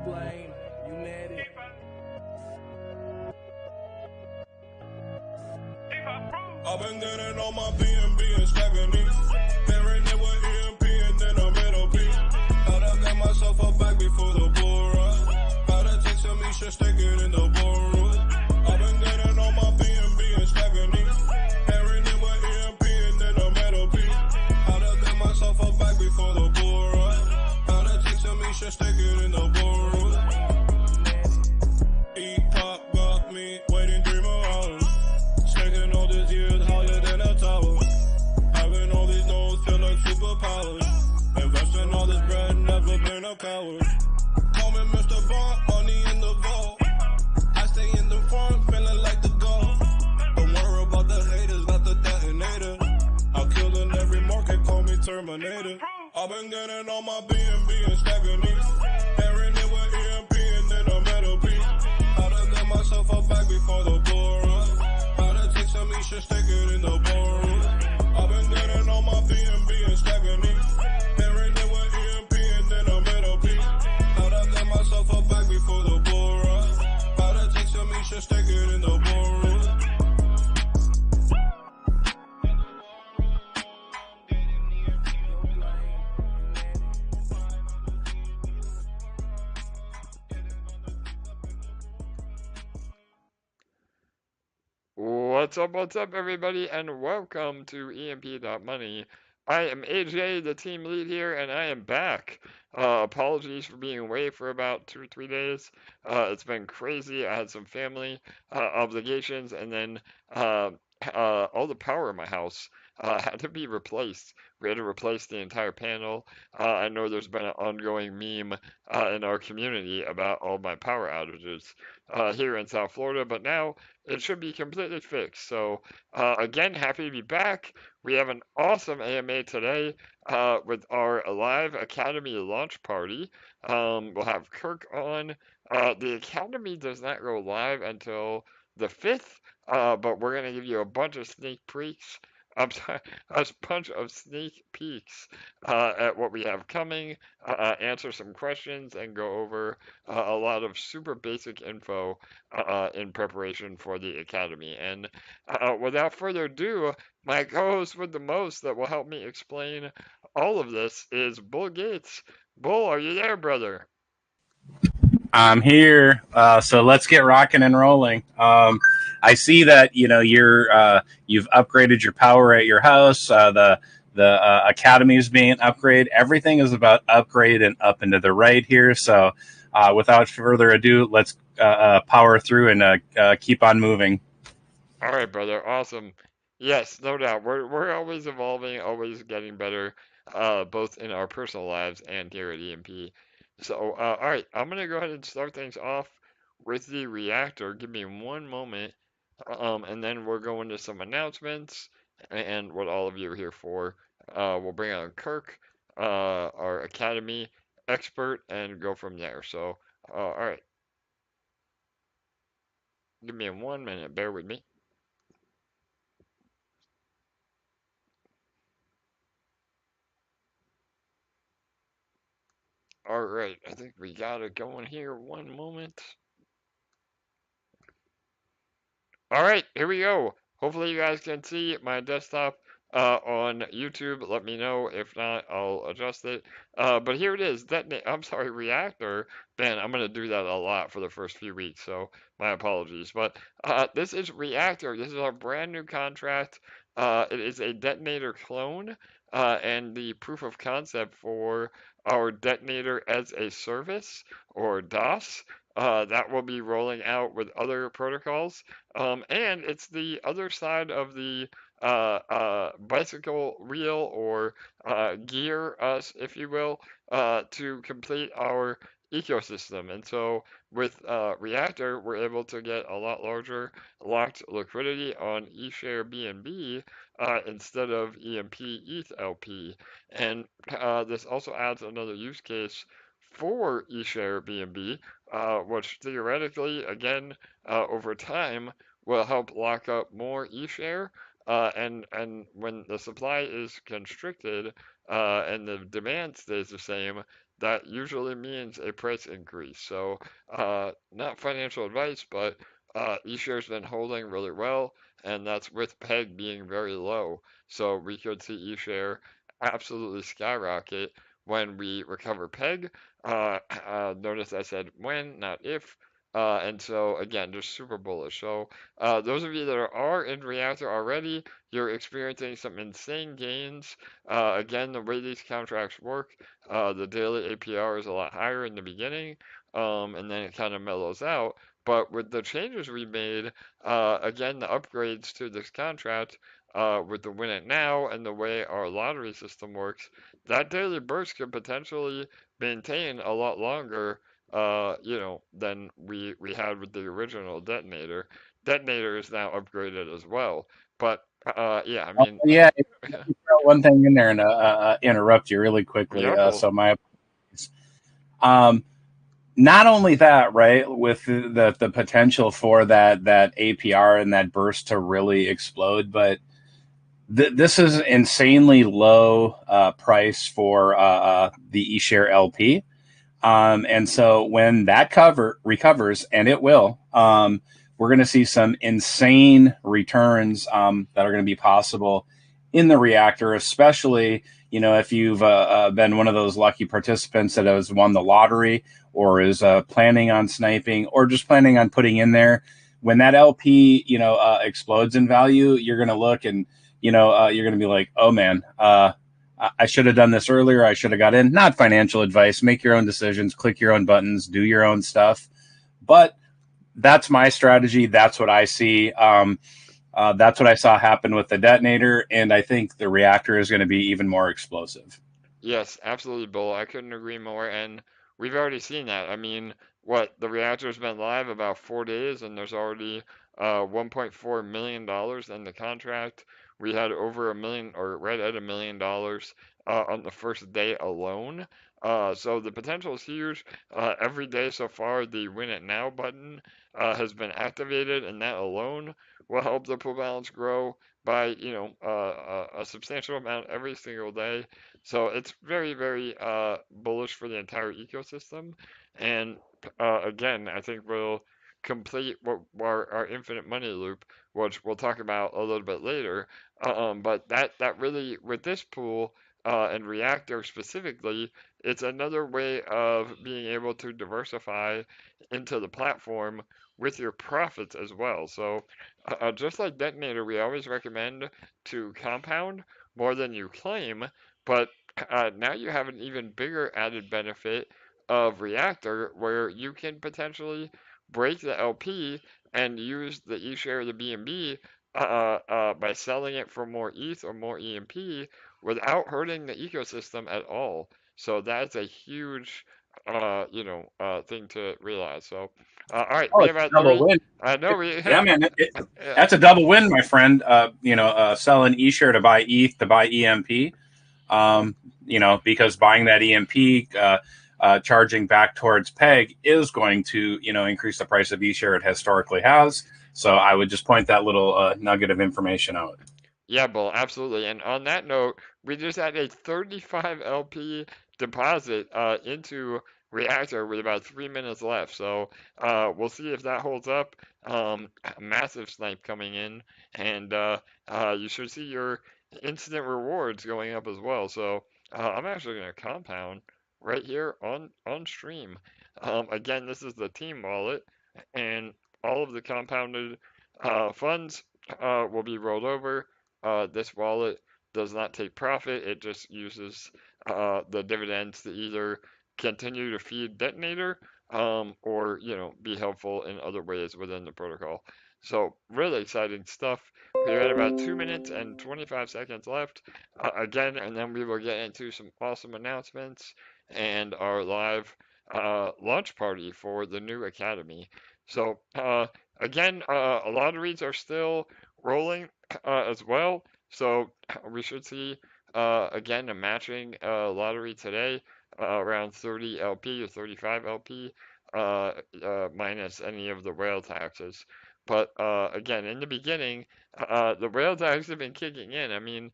blame, you net it. I've been getting on my BNB and stacking these. Pairing it with EMP and then a middle piece. Gotta get myself a bag before the bull run. Gotta take some shit, stick it in the bullroom. I've been getting on my BNB and stacking these. Pairing it with EMP and then a middle piece. Gotta get myself a bag before the bull run. Gotta take some shit, stick it in the bullroom. E-pop got me waiting 3 more hours. Stacking all these years higher than a tower. Having all these nodes feel like superpowers. Investing all this bread, never been a coward. Call me Mr. Bond, money in the vault. I stay in the front, feeling like the goal. Don't worry about the haters, not the detonator. I'll kill in every market, call me Terminator. I've been getting on my BNB and stacking these. Pairing it with EMP and then a metal piece. Gotta get myself a bag before the bull run. Gotta take some shit, stick it in the ballroom. I've been getting on my BNB and stacking these. Pairing it with EMP and then a metal piece. Gotta get myself a bag before the bull run. Gotta take some shit, stick it in the ballroom. What's up, everybody, and welcome to EMP.Money. I am AJ, the team lead here, and I am back. Apologies for being away for about 2 or 3 days. It's been crazy. I had some family obligations, and then all the power in my house had to be replaced. We had to replace the entire panel. I know there's been an ongoing meme in our community about all my power outages here in South Florida, but now it should be completely fixed. So, again, happy to be back. We have an awesome AMA today with our Live Academy launch party. We'll have Kirk on. The Academy does not go live until the 5th, but we're going to give you a bunch of sneak peeks. I'm sorry, a bunch of sneak peeks at what we have coming, answer some questions, and go over a lot of super basic info in preparation for the Academy. And without further ado, my co-host with the most that will help me explain all of this is Bull Gates. Bull, are you there, brother? I'm here, so let's get rocking and rolling. I see that you've upgraded your power at your house. The academy is being upgraded. Everything is about upgrade and up and to the right here. So, without further ado, let's power through and keep on moving. All right, brother. Awesome. Yes, no doubt. We're always evolving, always getting better, both in our personal lives and here at EMP. So, all right, I'm gonna go ahead and start things off with the reactor. Give me one moment, and then we'll go into some announcements and what all of you are here for. We'll bring on Kirk, our Academy expert, and go from there. So, all right, give me 1 minute. Bear with me. All right, I think we got it going here. 1 moment. All right, here we go. Hopefully you guys can see my desktop on YouTube. Let me know. If not, I'll adjust it. But here it is. Reactor. Man, I'm going to do that a lot for the first few weeks, so my apologies. But this is Reactor. This is our brand new contract. It is a detonator clone and the proof of concept for our detonator as a service, or DOS. That will be rolling out with other protocols. And it's the other side of the bicycle wheel, or gear, if you will, to complete our ecosystem. And so with Reactor, we're able to get a lot larger locked liquidity on eShare BNB instead of EMP ETH LP. And this also adds another use case for eShare BNB, which theoretically, again, over time, will help lock up more eShare. And when the supply is constricted and the demand stays the same, that usually means a price increase. So not financial advice, but eShare's been holding really well, and that's with PEG being very low. So we could see eShare absolutely skyrocket when we recover PEG. Notice I said when, not if. And so again, just super bullish. So those of you that are in Reactor already, you're experiencing some insane gains. Again, the way these contracts work, the daily APR is a lot higher in the beginning, and then it kind of mellows out. But with the changes we made, again, the upgrades to this contract, with the win it now and the way our lottery system works, that daily burst could potentially maintain a lot longer, than we had with the original detonator. Detonator is now upgraded as well. But yeah, I Oh, mean, yeah, if I can throw one thing in there and interrupt you really quickly. yeah, well, So my apologies. Um, Not only that, right, with the potential for that APR and that burst to really explode, but this is insanely low price for the eShare LP. And so when that cover recovers, and it will, we're going to see some insane returns that are going to be possible in the reactor, especially if you've been one of those lucky participants that has won the lottery or is planning on sniping or just planning on putting in there. When that LP explodes in value, you're going to look and you're going to be like, oh man. I should have done this earlier. I should have got in. Not financial advice. Make your own decisions, click your own buttons, do your own stuff. But that's my strategy. That's what I see. That's what I saw happen with the detonator. And I think the reactor is going to be even more explosive. yes, absolutely, Bull. I couldn't agree more. And we've already seen that. I mean, what, the reactor's been live about 4 days, and there's already $1.4 million in the contract. We had over a million, or right at $1 million on the first day alone. So the potential is huge. Every day so far, the Win It Now button has been activated, and that alone will help the pool balance grow by, a substantial amount every single day. So it's very, very bullish for the entire ecosystem. And again, I think we'll complete what our infinite money loop, which we'll talk about a little bit later. But that really, with this pool and Reactor specifically, it's another way of being able to diversify into the platform with your profits as well. So just like Detonator, we always recommend to compound more than you claim, but now you have an even bigger added benefit of Reactor where you can potentially break the LP and use the eShare of the BNB by selling it for more ETH or more EMP without hurting the ecosystem at all. So that's a huge, thing to realize. So, all right, Oh, we it's have about a double three. win. I know we, Yeah, man, yeah, that's a double win, my friend. Selling eShare to buy ETH to buy EMP. Because buying that EMP, charging back towards PEG is going to, increase the price of eShare. It historically has. So I would just point that little nugget of information out. yeah, Bull, absolutely. And on that note, we just had a 35 LP deposit into Reactor with about 3 minutes left. So we'll see if that holds up. A massive snipe coming in, and you should see your instant rewards going up as well. So I'm actually going to compound right here on stream. Again, this is the team wallet, and all of the compounded funds will be rolled over. This wallet does not take profit. It just uses the dividends to either continue to feed Detonator or, be helpful in other ways within the protocol. So really exciting stuff. We're at about 2 minutes and 25 seconds left. Again, and then we will get into some awesome announcements and our live launch party for the new academy. So again, a lot of reads are still rolling as well. So we should see again a matching lottery today around 30 LP or 35 LP minus any of the whale taxes. But again, in the beginning, the whale tax have been kicking in. I mean,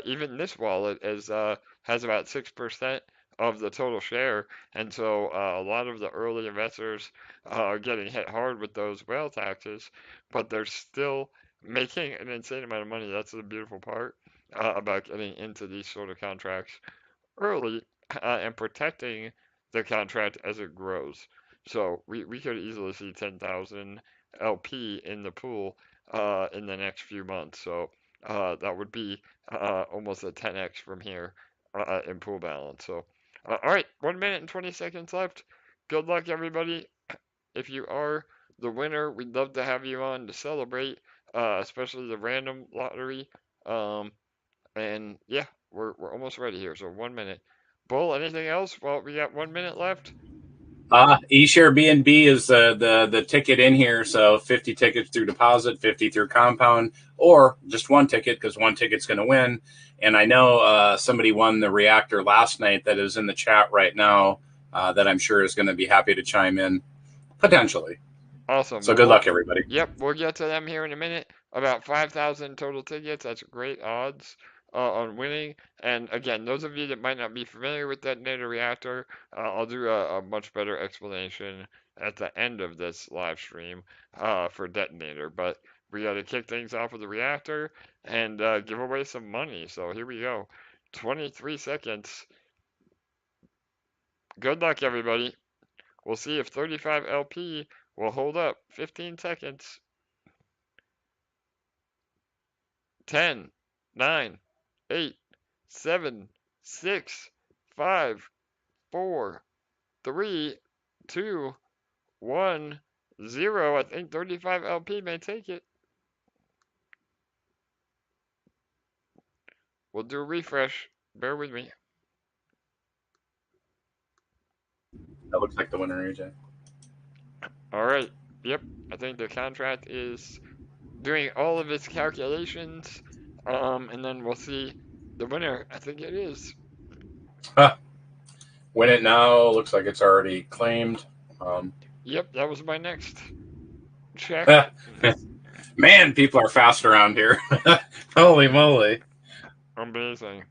even this wallet has about 6% of the total share, and so a lot of the early investors are getting hit hard with those whale taxes, but they're still making an insane amount of money. That's the beautiful part about getting into these sort of contracts early and protecting the contract as it grows. So we could easily see 10,000 LP in the pool in the next few months. So that would be almost a 10x from here in pool balance. So all right, 1 minute and 20 seconds left. Good luck, everybody. If you are the winner, we'd love to have you on to celebrate, especially the random lottery. Um, and yeah, we're almost ready here. So 1 minute. Bull, anything else? Well, we got 1 minute left. eShare BNB is the ticket in here. So 50 tickets through deposit, 50 through compound, or just one ticket because one ticket's going to win. And I know somebody won the reactor last night that is in the chat right now that I'm sure is going to be happy to chime in potentially. Awesome. So good luck, everybody. Yep, we'll get to them here in a minute. About 5,000 total tickets. That's great odds on winning. And again, those of you that might not be familiar with Detonator Reactor, I'll do a much better explanation at the end of this live stream for Detonator. But we got to kick things off with the reactor and give away some money. So here we go. 23 seconds. Good luck, everybody. We'll see if 35 LP will hold up. 15 seconds. 10, 9, 8, 7, 6, 5, 4, 3, 2, 1, 0. I think 35 LP may take it. We'll do a refresh. Bear with me. That looks like the winner, AJ. All right. Yep. I think the contract is doing all of its calculations. And then we'll see the winner. I think it is. Win it now. Looks like it's already claimed. Yep. That was my next check. Man, people are fast around here. Holy moly. Amazing.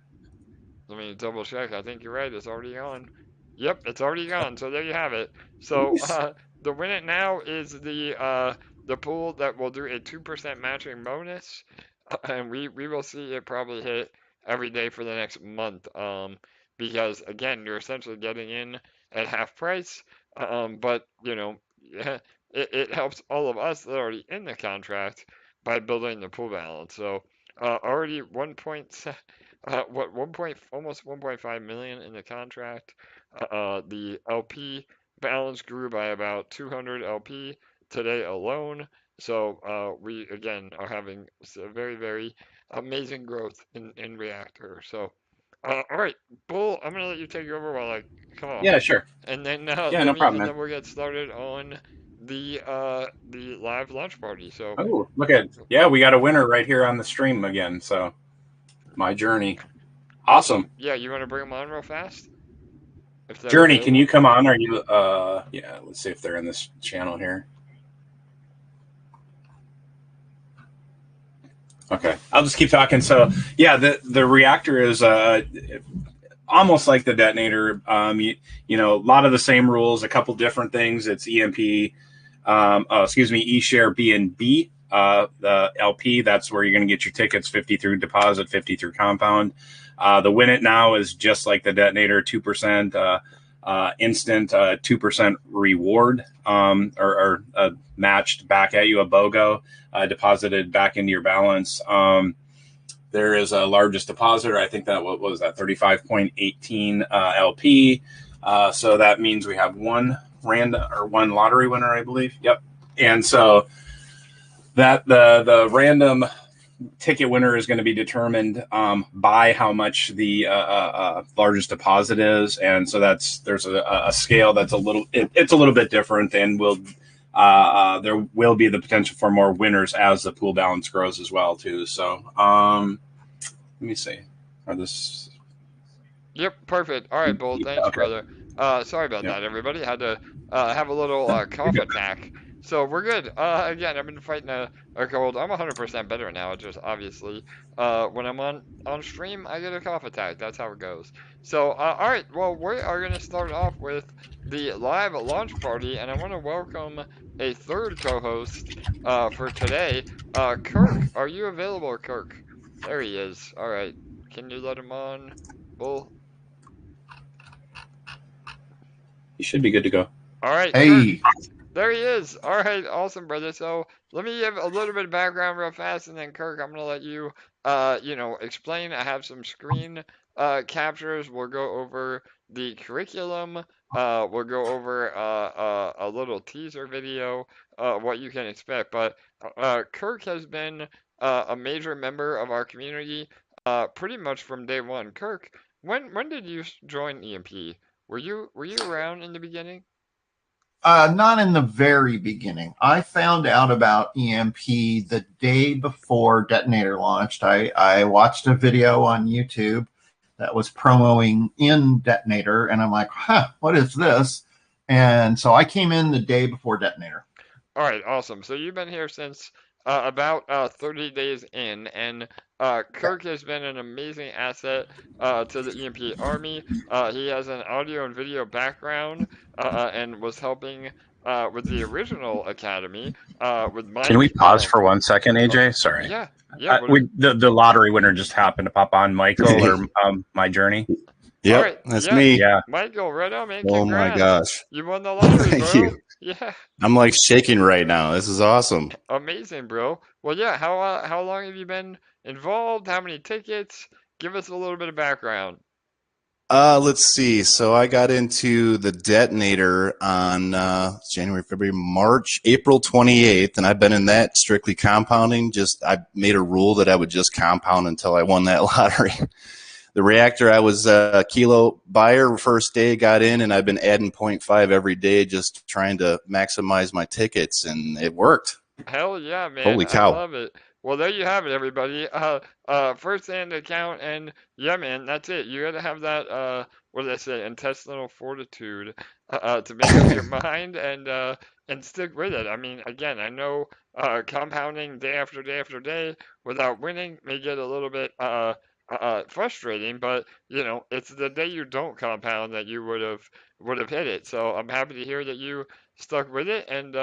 Let me double check. I think you're right. It's already on. Yep, it's already gone. So there you have it. So the win it now is the pool that will do a 2% matching bonus, and we will see it probably hit every day for the next month. Because again, you're essentially getting in at half price. But you know, it helps all of us that are already in the contract by building the pool balance. So already 1 point, almost 1.5 million in the contract. The LP balance grew by about 200 LP today alone. So we again are having very, very amazing growth in Reactor. So all right, Bull, I'm gonna let you take over while I come off. Yeah, sure. And then yeah, no problem, and man. then we'll get started on the live launch party. So oh, look at we got a winner right here on the stream again. So my journey, awesome. Yeah, you want to bring them on real fast? Journey, can you come on? Are you? Yeah, let's see if they're in this channel here. Okay, I'll just keep talking. So yeah, the reactor is almost like the detonator. You know, a lot of the same rules, a couple different things. It's EMP, eShare BNB, the LP. That's where you're going to get your tickets: 50 through deposit, 50 through compound. The win it now is just like the detonator, 2%. Instant 2% reward or matched back at you, a BOGO deposited back into your balance. There is a largest depositor. I think that what was that 35.18 LP. So that means we have one lottery winner, I believe. Yep. And so that the random ticket winner is going to be determined by how much the largest deposit is, and so there's a scale that's it's a little bit different, and there will be the potential for more winners as the pool balance grows as well too. So let me see. Yep, perfect. All right, Bull. Thanks, brother. Sorry about that, everybody. Had to have a little cough attack. So we're good. Again, I've been fighting a cold. I'm 100% better now. Just obviously, when I'm on stream, I get a cough attack. That's how it goes. So, all right. Well, we are gonna start off with the live launch party, and I want to welcome a third co-host for today. Kirk, are you available, Kirk? There he is. All right. Can you let him on? Bull. You should be good to go. All right, Kirk. Hey, There he is. All right, awesome, brother. So let me give a little bit of background real fast, and then Kirk, I'm gonna let you, explain. I have some screen captures. We'll go over the curriculum. We'll go over a little teaser video, what you can expect. But Kirk has been a major member of our community, pretty much from day one. Kirk, when did you join EMP? Were you around in the beginning? not in the very beginning. I found out about EMP the day before Detonator launched. I watched a video on YouTube that was promoting in Detonator, and I'm like, huh, what is this? And so I came in the day before Detonator. All right, awesome. So you've been here since about 30 days in, and Kirk has been an amazing asset to the EMP Army. He has an audio and video background and was helping with the original Academy with Mike. Can we pause for 1 second, AJ? Sorry. Yeah, yeah. The lottery winner just happened to pop on, Michael or My Journey. Yep, All right, that's yeah. me. Yeah. Michael, right on, man. Oh my Congrats. gosh. You won the lottery, Thank bro. you. Yeah, I'm like shaking right now. This is awesome. amazing, bro. Well, yeah. How long have you been involved? How many tickets? Give us a little bit of background. Let's see. So I got into the Detonator on January, February, March, April 28th, and I've been in that strictly compounding. I made a rule that I would just compound until I won that lottery. The reactor, I was a kilo buyer first day, got in, and I've been adding 0.5 every day, just trying to maximize my tickets, and it worked. Hell yeah, man. Holy I cow. love it. Well, there you have it, everybody. First-hand account, and yeah, man, that's it. You gotta have that, what did I say, intestinal fortitude, to make up your mind and stick with it. I mean, again, I know, compounding day after day after day without winning may get a little bit, frustrating, but it's the day you don't compound that you would have hit it. So I'm happy to hear that you stuck with it, and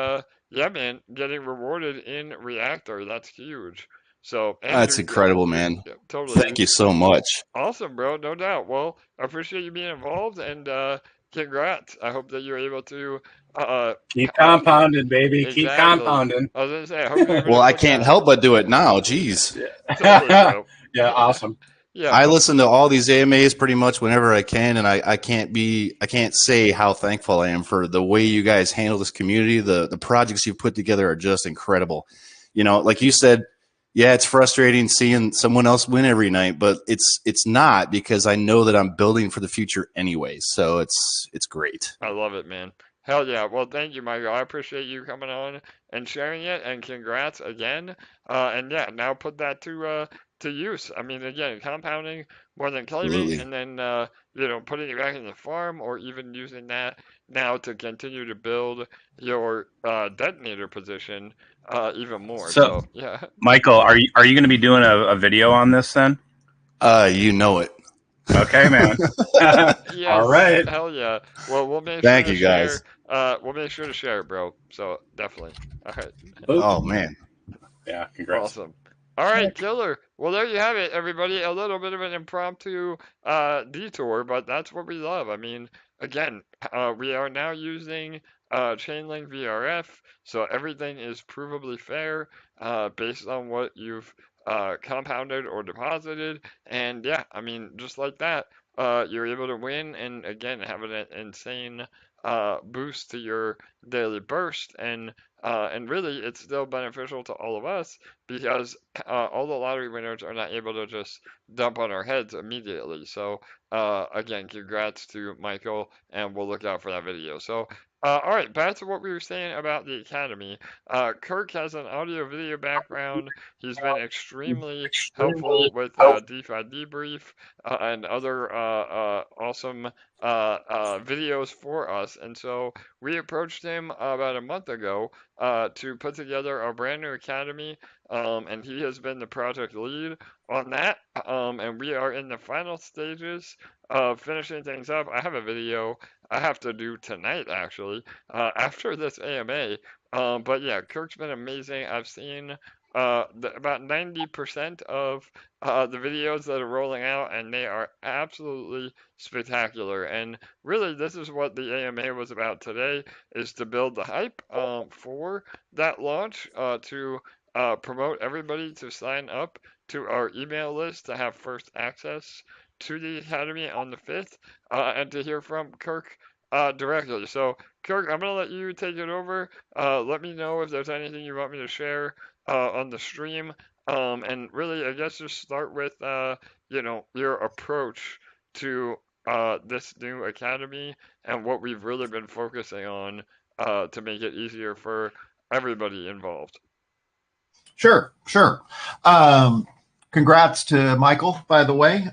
yeah, man, getting rewarded in Reactor, that's huge. So That's incredible, man. yeah, totally Thank you so much. awesome, bro. No doubt. Well, I appreciate you being involved, and congrats. I hope that you're able to Keep compounding, baby. Keep exactly. compounding. I was gonna say, I hope you're able Well, to I put can't that help but do it now. Jeez. totally, bro. Yeah, awesome. Yeah, I listen to all these AMAs pretty much whenever I can, and I can't say how thankful I am for the way you guys handle this community. The projects you've put together are just incredible. Like you said, yeah, it's frustrating seeing someone else win every night, but it's not, because I know that I'm building for the future anyway. So it's great. I love it, man. Hell yeah. Well, thank you, Michael. I appreciate you coming on and sharing it, and congrats again. And yeah, now put that to use. I mean, again, compounding more than claiming, Absolutely. and then putting it back in the farm, or even using that now to continue to build your detonator position even more. So- So yeah. Michael, are you going to be doing a video on this then? You know it. Okay, man. Yes. All right. Hell yeah. Well, we'll make Thank sure you, to guys. share. We'll make sure to share it, bro. So definitely. All right. Oh man. Yeah, congrats. Awesome. All right, killer. Well, there you have it, everybody. A little bit of an impromptu detour, but that's what we love. I mean, again, we are now using Chainlink VRF, so everything is provably fair based on what you've compounded or deposited. And yeah, I mean, just like that, you're able to win and again have an insane boost to your daily burst, and really it's still beneficial to all of us because all the lottery winners are not able to just dump on our heads immediately. So again, congrats to Michael, and we'll look out for that video. So all right, back to what we were saying about the Academy. Kirk has an audio video background. He's been extremely helpful with DeFi Debrief and other awesome videos for us. And so we approached him about a month ago to put together a brand new academy, and he has been the project lead on that. And we are in the final stages of finishing things up. I have a video I have to do tonight, actually, after this AMA. But yeah, Kirk's been amazing. I've seen about 90% of the videos that are rolling out, and they are absolutely spectacular. And really, this is what the AMA was about today, is to build the hype for that launch, to promote everybody to sign up to our email list to have first access to the Academy on the 5th, and to hear from Kirk directly. So, Kirk, I'm going to let you take it over. Let me know if there's anything you want me to share on the stream. And really, I guess just start with, your approach to this new academy and what we've really been focusing on to make it easier for everybody involved. Sure. Congrats to Michael, by the way.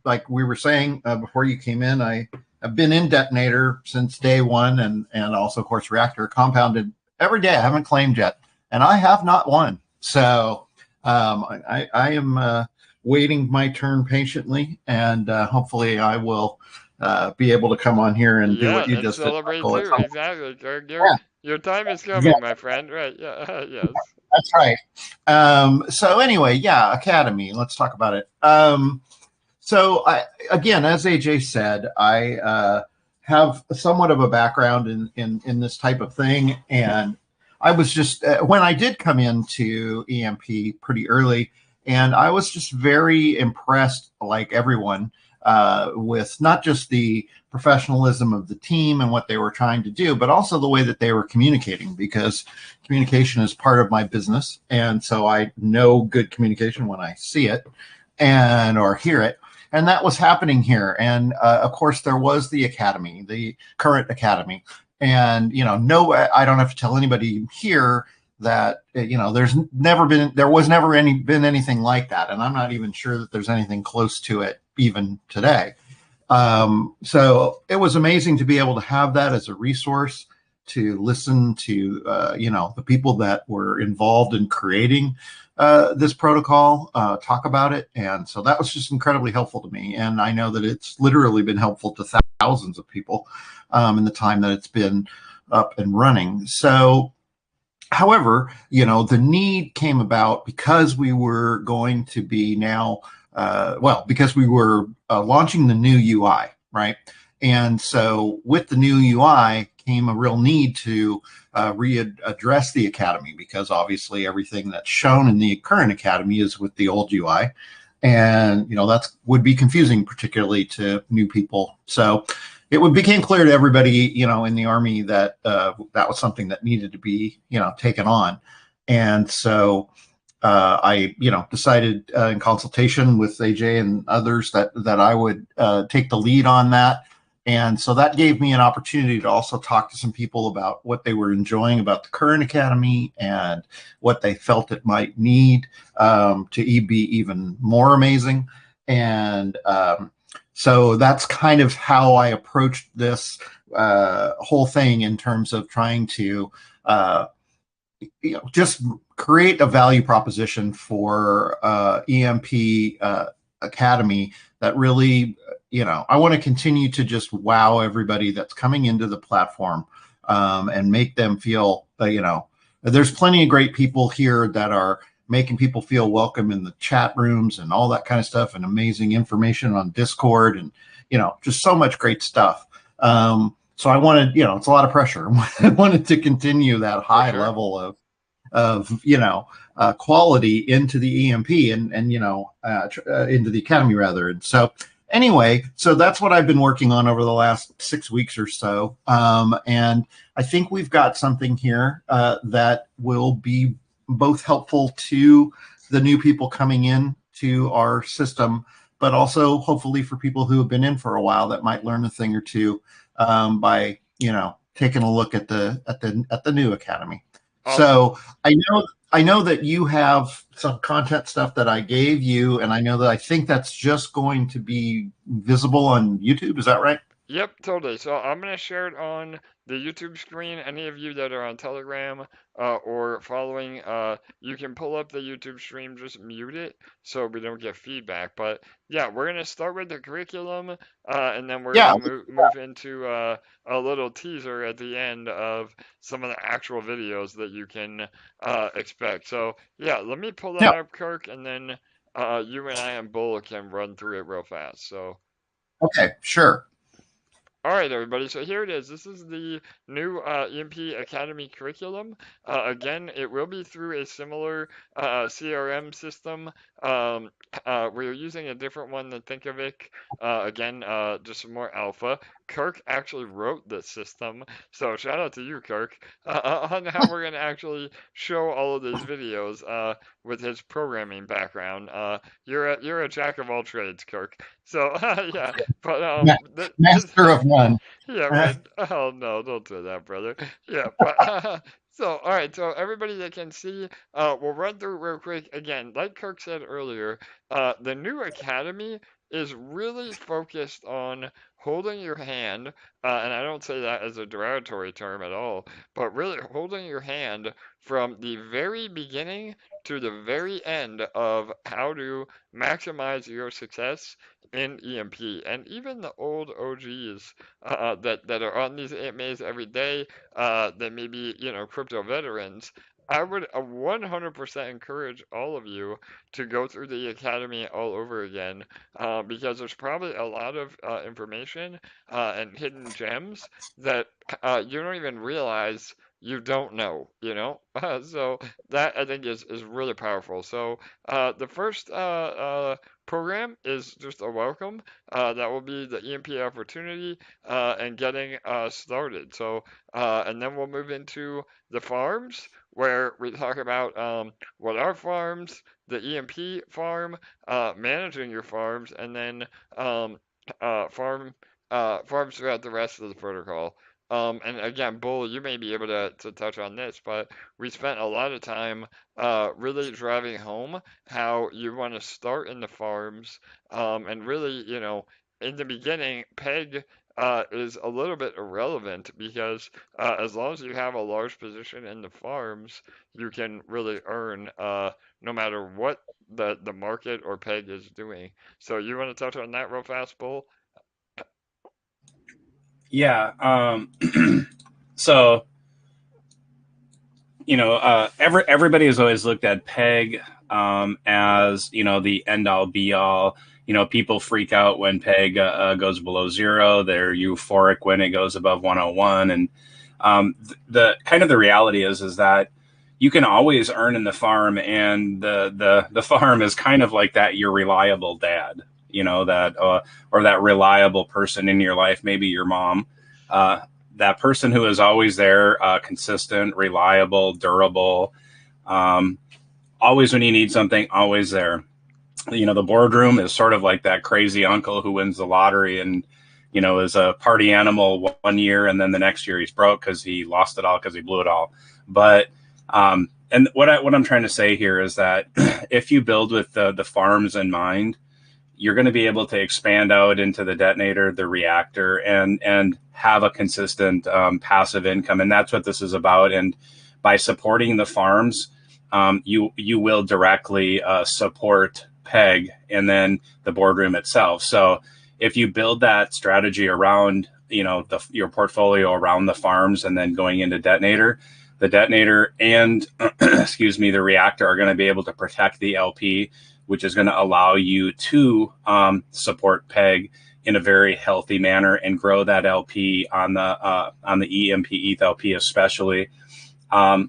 Like we were saying before you came in, I've been in Detonator since day one, and also, of course, Reactor compounded every day. I haven't claimed yet, and I have not won. So I am waiting my turn patiently, and hopefully I will be able to come on here and do what you just celebrate did. Too. Exactly. Your time is coming, my friend. Right. Yeah. Yes. That's right. So anyway, yeah, Academy. Let's talk about it. So again, as AJ said, I have somewhat of a background in this type of thing, and I was just when I did come into EMP pretty early, and I was just very impressed, like everyone, with not just the professionalism of the team and what they were trying to do, but also the way that they were communicating, because communication is part of my business. And so I know good communication when I see it or hear it. And that was happening here. And of course, there was the academy, the current academy. And, I don't have to tell anybody here that, there was never been anything like that. And I'm not even sure that there's anything close to it even today. So it was amazing to be able to have that as a resource, to listen to, the people that were involved in creating this protocol, talk about it. And so that was just incredibly helpful to me. And I know that it's literally been helpful to thousands of people in the time that it's been up and running. So, however, the need came about because we were going to be now, because we were launching the new UI, right? And so with the new UI came a real need to readdress the academy, because obviously everything that's shown in the current academy is with the old UI. And, that would be confusing, particularly to new people. So it became clear to everybody, in the Army that that was something that needed to be, taken on. And so I, decided in consultation with AJ and others that I would take the lead on that. And so that gave me an opportunity to also talk to some people about what they were enjoying about the current academy and what they felt it might need to be even more amazing. And so that's kind of how I approached this whole thing, in terms of trying to just create a value proposition for EMP Academy that really, I want to continue to just wow everybody that's coming into the platform, and make them feel, there's plenty of great people here that are making people feel welcome in the chat rooms and all that kind of stuff, and amazing information on Discord, and, just so much great stuff. So I wanted, it's a lot of pressure. I wanted to continue that high level of quality into the EMP and into the Academy rather. And so anyway, so that's what I've been working on over the last 6 weeks or so. And I think we've got something here that will be both helpful to the new people coming in to our system, but also hopefully for people who have been in for a while that might learn a thing or two by taking a look at the new Academy. Awesome. So I know that you have some content stuff that I gave you, and I think that's just going to be visible on YouTube. Is that right? Yep, totally. So I'm gonna share it on the YouTube screen. Any of you that are on Telegram or following, you can pull up the YouTube stream, just mute it so we don't get feedback. But yeah, we're gonna start with the curriculum, and then we're Yeah. gonna move into a little teaser at the end of some of the actual videos that you can expect. So yeah, let me pull that Yeah. up, Kirk, and then you and I and Bull can run through it real fast. So. Okay. Sure. All right, everybody. So here it is. This is the new EMP Academy curriculum. Again, it will be through a similar CRM system. We're using a different one than Thinkovic. Again, just some more alpha. Kirk actually wrote this system, so shout out to you, Kirk, on how we're going to actually show all of these videos with his programming background. You're a jack of all trades, Kirk. So yeah, but Master of none. yeah, right. Oh no, don't do that, brother. Yeah, but so all right, so everybody that can see, we'll run through real quick again. Like Kirk said earlier, the new academy is really focused on holding your hand, and I don't say that as a derogatory term at all, but really holding your hand from the very beginning to the very end of how to maximize your success in EMP. And even the old OGs that are on these AMAs every day, that may be, crypto veterans, I would 100% encourage all of you to go through the academy all over again, because there's probably a lot of information and hidden gems that you don't even realize you don't know. So that I think is really powerful. So the first program is just a welcome. That will be the EMP opportunity and getting started. So, and then we'll move into the farms where we talk about what are farms, the EMP farm, managing your farms, and then farms throughout the rest of the protocol. And again, Bull, you may be able to touch on this, but we spent a lot of time really driving home how you want to start in the farms, and really, in the beginning, peg is a little bit irrelevant because as long as you have a large position in the farms, you can really earn no matter what the market or peg is doing. So you want to touch on that real fast, Bull? Yeah. So everybody has always looked at peg as the end all be all. People freak out when peg goes below zero. They're euphoric when it goes above 101. And the kind of the reality is that you can always earn in the farm, and the farm is kind of like that your reliable dad. That or that reliable person in your life, maybe your mom. That person who is always there, consistent, reliable, durable, always when you need something, always there. The boardroom is sort of like that crazy uncle who wins the lottery and, is a party animal one year, and then the next year he's broke because he lost it all because he blew it all. But, and what I'm trying to say here is that if you build with the farms in mind, you're going to be able to expand out into the detonator, the reactor, and have a consistent passive income. And that's what this is about. And by supporting the farms, you will directly support PEG and then the boardroom itself. So if you build that strategy around, your portfolio around the farms and then going into detonator, the detonator and excuse me, the reactor are going to be able to protect the LP, which is going to allow you to support PEG in a very healthy manner and grow that LP on the EMP LP especially.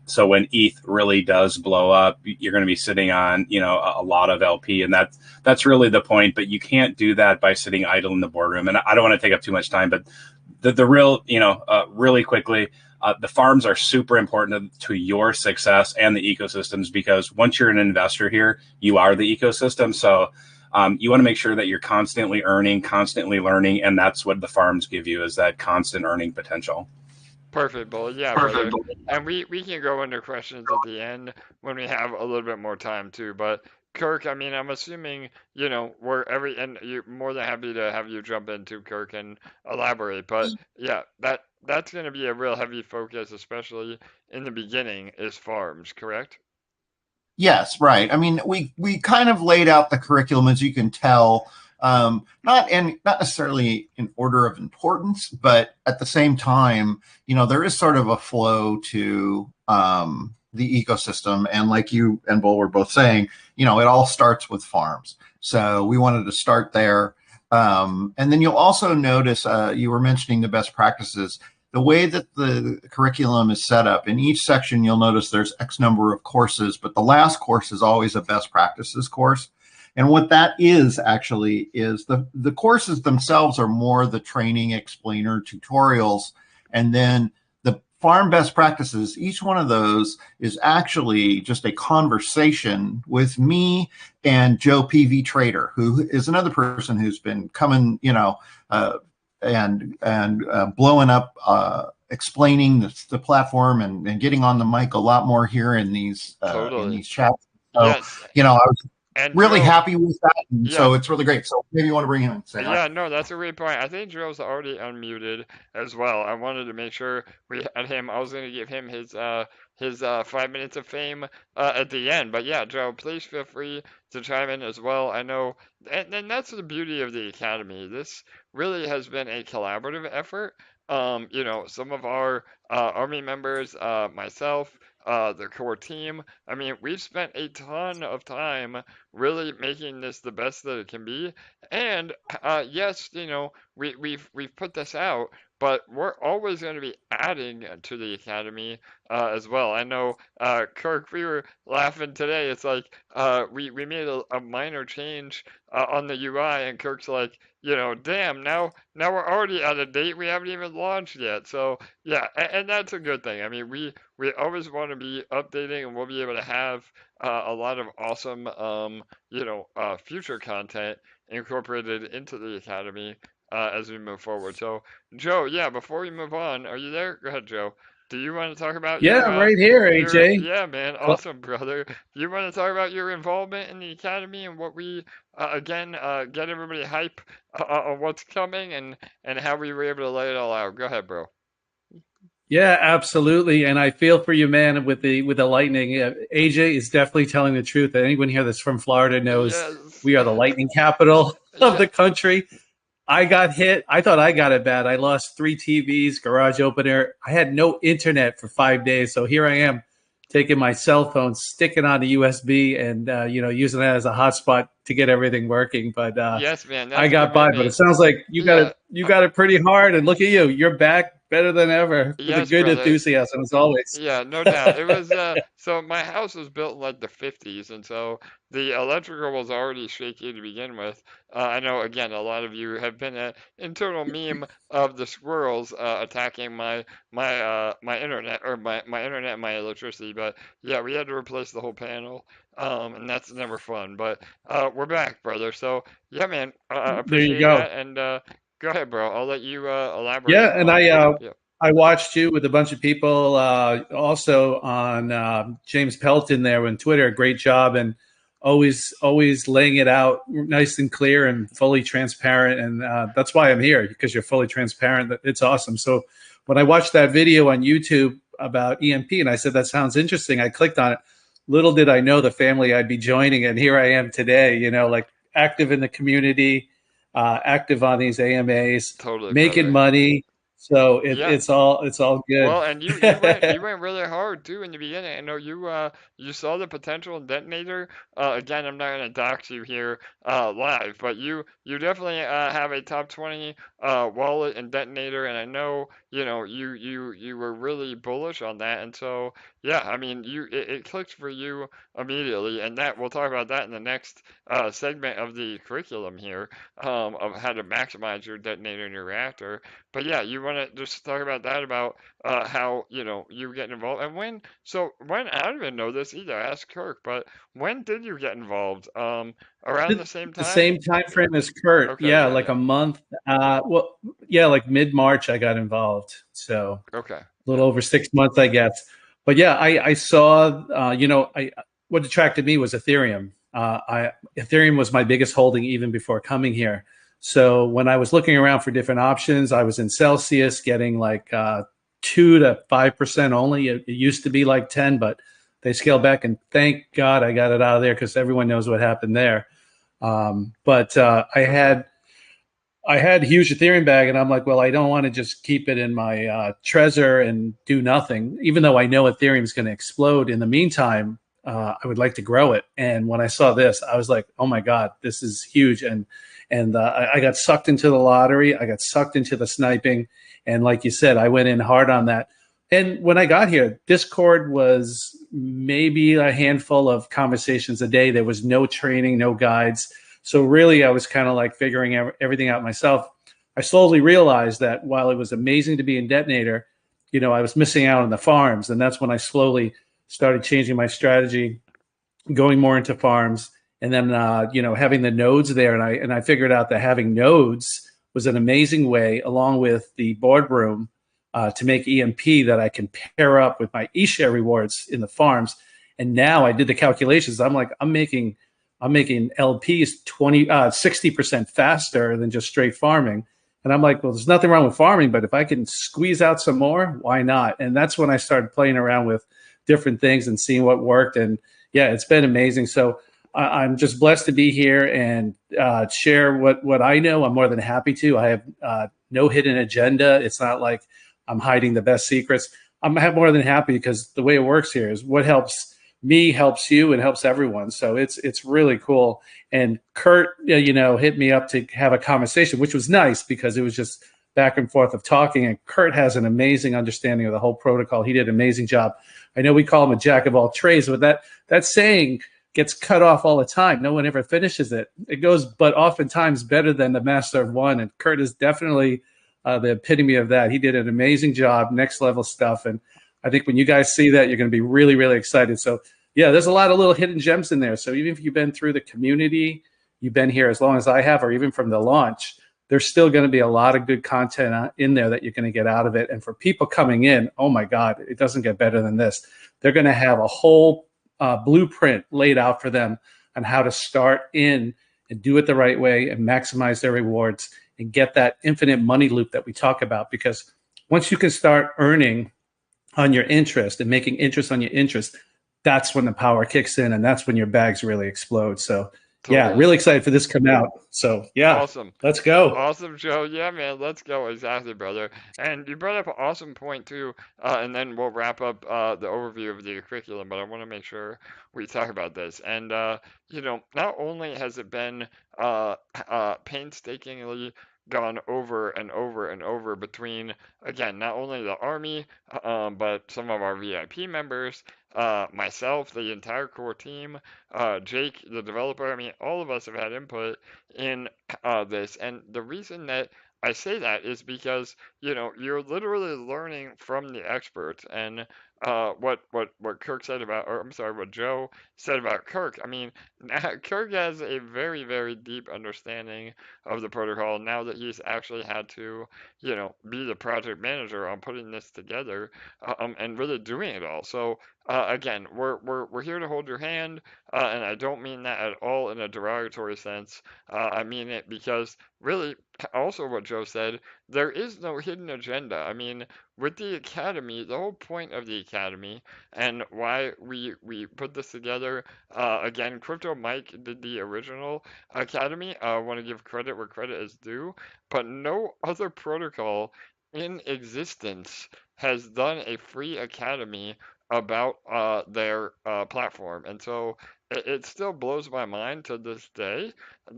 So when ETH really does blow up, you're going to be sitting on a lot of LP, and that's really the point. But you can't do that by sitting idle in the boardroom. And I don't want to take up too much time, but the real really quickly. The farms are super important to your success and the ecosystems, because once you're an investor here, you are the ecosystem. So you want to make sure that you're constantly earning, constantly learning, and that's what the farms give you, is that constant earning potential. Perfect, Bull. Yeah, brother. And we can go into questions at the end when we have a little bit more time too. But Kirk, I mean, I'm assuming, and you're more than happy to have you jump into Kirk and elaborate, but yeah, that's going to be a real heavy focus, especially in the beginning, is farms, correct? Yes, right. I mean, we kind of laid out the curriculum, as you can tell, not necessarily in order of importance, but at the same time, there is sort of a flow to the ecosystem, and like you and Bull were both saying, it all starts with farms. So we wanted to start there, and then you'll also notice you were mentioning the best practices. The way that the curriculum is set up, in each section, you'll notice there's X number of courses, but the last course is always a best practices course. And what that is actually is the courses themselves are more the training, explainer, tutorials, and then the farm best practices, each one of those is actually just a conversation with me and Joe PV Trader, who is another person who's been coming, and blowing up, explaining the platform and getting on the mic a lot more here in these chats. So, Yes. I was And really Joe, happy with that, and yeah. so it's really great. So maybe you want to bring him in and say hi. Yeah, no, that's a great point. I think Joe's already unmuted as well. I wanted to make sure we had him. I was going to give him his 5 minutes of fame at the end. But yeah, Joe, please feel free to chime in as well. I know, and that's the beauty of the Academy. This really has been a collaborative effort. Some of our Army members, myself, the core team. I mean, we've spent a ton of time really making this the best that it can be. And yes, we've put this out, but we're always going to be adding to the Academy as well. I know, Kirk, we were laughing today. It's like we made a minor change on the UI, and Kirk's like, damn, now we're already out of date. We haven't even launched yet. So yeah, and that's a good thing. I mean, we always want to be updating, and we'll be able to have a lot of awesome, future content incorporated into the Academy as we move forward. So, Joe, yeah, before we move on, are you there? Go ahead, Joe. Do you want to talk about Yeah, I'm right here, AJ. yeah, man, Well, awesome, brother. Do you want to talk about your involvement in the Academy and what we, again, get everybody hype on what's coming and how we were able to lay it all out? Go ahead, bro. yeah, absolutely. And I feel for you, man, with the lightning. AJ is definitely telling the truth. Anyone here that's from Florida knows Yes. we are the lightning capital of the country. I got hit. I thought I got it bad. I lost 3 TVs, garage opener. I had no internet for 5 days. So here I am taking my cell phone, sticking on the USB and, using that as a hotspot to get everything working. But Yes, man. I got by, but it sounds like you got it pretty hard. And look at you. You're back better than ever with Yes, a good brother. enthusiasm as always. Yeah, no doubt. It was so my house was built in like the 50s, and so the electrical was already shaky to begin with. I know, again, a lot of you have been an internal meme of the squirrels attacking my internet or my internet and my electricity, but yeah, we had to replace the whole panel, and that's never fun. But we're back, brother. So yeah, man, There appreciate you go. that, and go ahead, bro. I'll let you elaborate. Yeah, and Yeah. I watched you with a bunch of people also on James Pelton there on Twitter. Great job, and always laying it out nice and clear and fully transparent. And that's why I'm here, because you're fully transparent. It's awesome. So when I watched that video on YouTube about EMP, and I said, that sounds interesting, I clicked on it. Little did I know the family I'd be joining, and here I am today, like active in the community, active on these AMAs, Totally, making brother. money. So Yeah. it's all good. Well, and you went really hard too in the beginning. I know you saw the potential in Detonator. Again, I'm not gonna dox you here live, but you definitely have a top 20 wallet in Detonator, and I know you were really bullish on that, and so yeah, I mean it clicked for you immediately, and that we'll talk about that in the next segment of the curriculum here of how to maximize your Detonator and your reactor. But yeah, you want to just talk about that, about how you get involved, and when. So when, I don't even know this either. I asked Kirk, but when did you get involved? Around the same time. The same time frame as Kurt. Okay, yeah, like a month. Well, yeah, like mid-March I got involved. So okay, a little over 6 months, I guess. But yeah, I saw. What attracted me was Ethereum. Ethereum was my biggest holding even before coming here. So when I was looking around for different options, I was in Celsius getting like 2 to 5% only. It used to be like 10, but they scaled back, and thank God I got it out of there because everyone knows what happened there. But I had a huge Ethereum bag, and I'm like, well, I don't want to just keep it in my Trezor and do nothing, even though I know Ethereum is going to explode. In the meantime, I would like to grow it. And when I saw this, I was like, oh my God, this is huge. And I got sucked into the lottery. I got sucked into the sniping. And like you said, I went in hard on that. And when I got here, Discord was maybe a handful of conversations a day. There was no training, no guides. So really, I was kind of like figuring everything out myself. I slowly realized that while it was amazing to be in Detonator, I was missing out on the farms. And that's when I slowly started changing my strategy, going more into farms, and then having the nodes there. And I figured out that having nodes was an amazing way, along with the boardroom, to make EMP that I can pair up with my eShare rewards in the farms. And now I did the calculations. I'm like, I'm making LPs 60% faster than just straight farming. And I'm like, well, there's nothing wrong with farming, but if I can squeeze out some more, why not? And that's when I started playing around with different things and seeing what worked. And yeah, it's been amazing. So I'm just blessed to be here and share what I know. I'm more than happy to. I have no hidden agenda. It's not like I'm hiding the best secrets. I'm more than happy because the way it works here is what helps me helps you and helps everyone. So it's really cool. And Kurt, hit me up to have a conversation, which was nice because it was just back and forth of talking. And Kurt has an amazing understanding of the whole protocol. He did an amazing job. I know we call him a jack of all trades, but that saying gets cut off all the time. No one ever finishes it. It goes, but oftentimes better than the master of one. And Kurt is definitely the epitome of that. He did an amazing job, next level stuff. And I think when you guys see that, you're going to be really, really excited. So yeah, there's a lot of little hidden gems in there. So even if you've been through the community, you've been here as long as I have, or even from the launch, there's still going to be a lot of good content in there that you're going to get out of it. And for people coming in, oh my God, it doesn't get better than this. They're going to have a whole blueprint laid out for them on how to start in and do it the right way and maximize their rewards and get that infinite money loop that we talk about. Because once you can start earning on your interest and making interest on your interest, that's when the power kicks in and that's when your bags really explode. So yeah, really excited for this to come out. So yeah, awesome. Let's go. Awesome, Joe. Yeah, man, let's go. Exactly, brother. And you brought up an awesome point too. And then we'll wrap up the overview of the curriculum. But I want to make sure we talk about this. And not only has it been painstakingly gone over and over and over between, again, not only the Army, but some of our VIP members, myself, the entire core team, Jake, the developer. I mean, all of us have had input in this. And the reason that I say that is because, you're literally learning from the experts. And what Kirk said about, or I'm sorry, what Joe said about Kirk. I mean, Kirk has a very, very deep understanding of the protocol now that he's actually had to, be the project manager on putting this together, and really doing it all. So again, we're here to hold your hand, and I don't mean that at all in a derogatory sense. I mean it because really, also what Joe said, there is no hidden agenda. I mean, with the Academy, the whole point of the Academy and why we put this together, again, Crypto Mike did the original Academy. I want to give credit where credit is due, but no other protocol in existence has done a free Academy about their platform. And so it still blows my mind to this day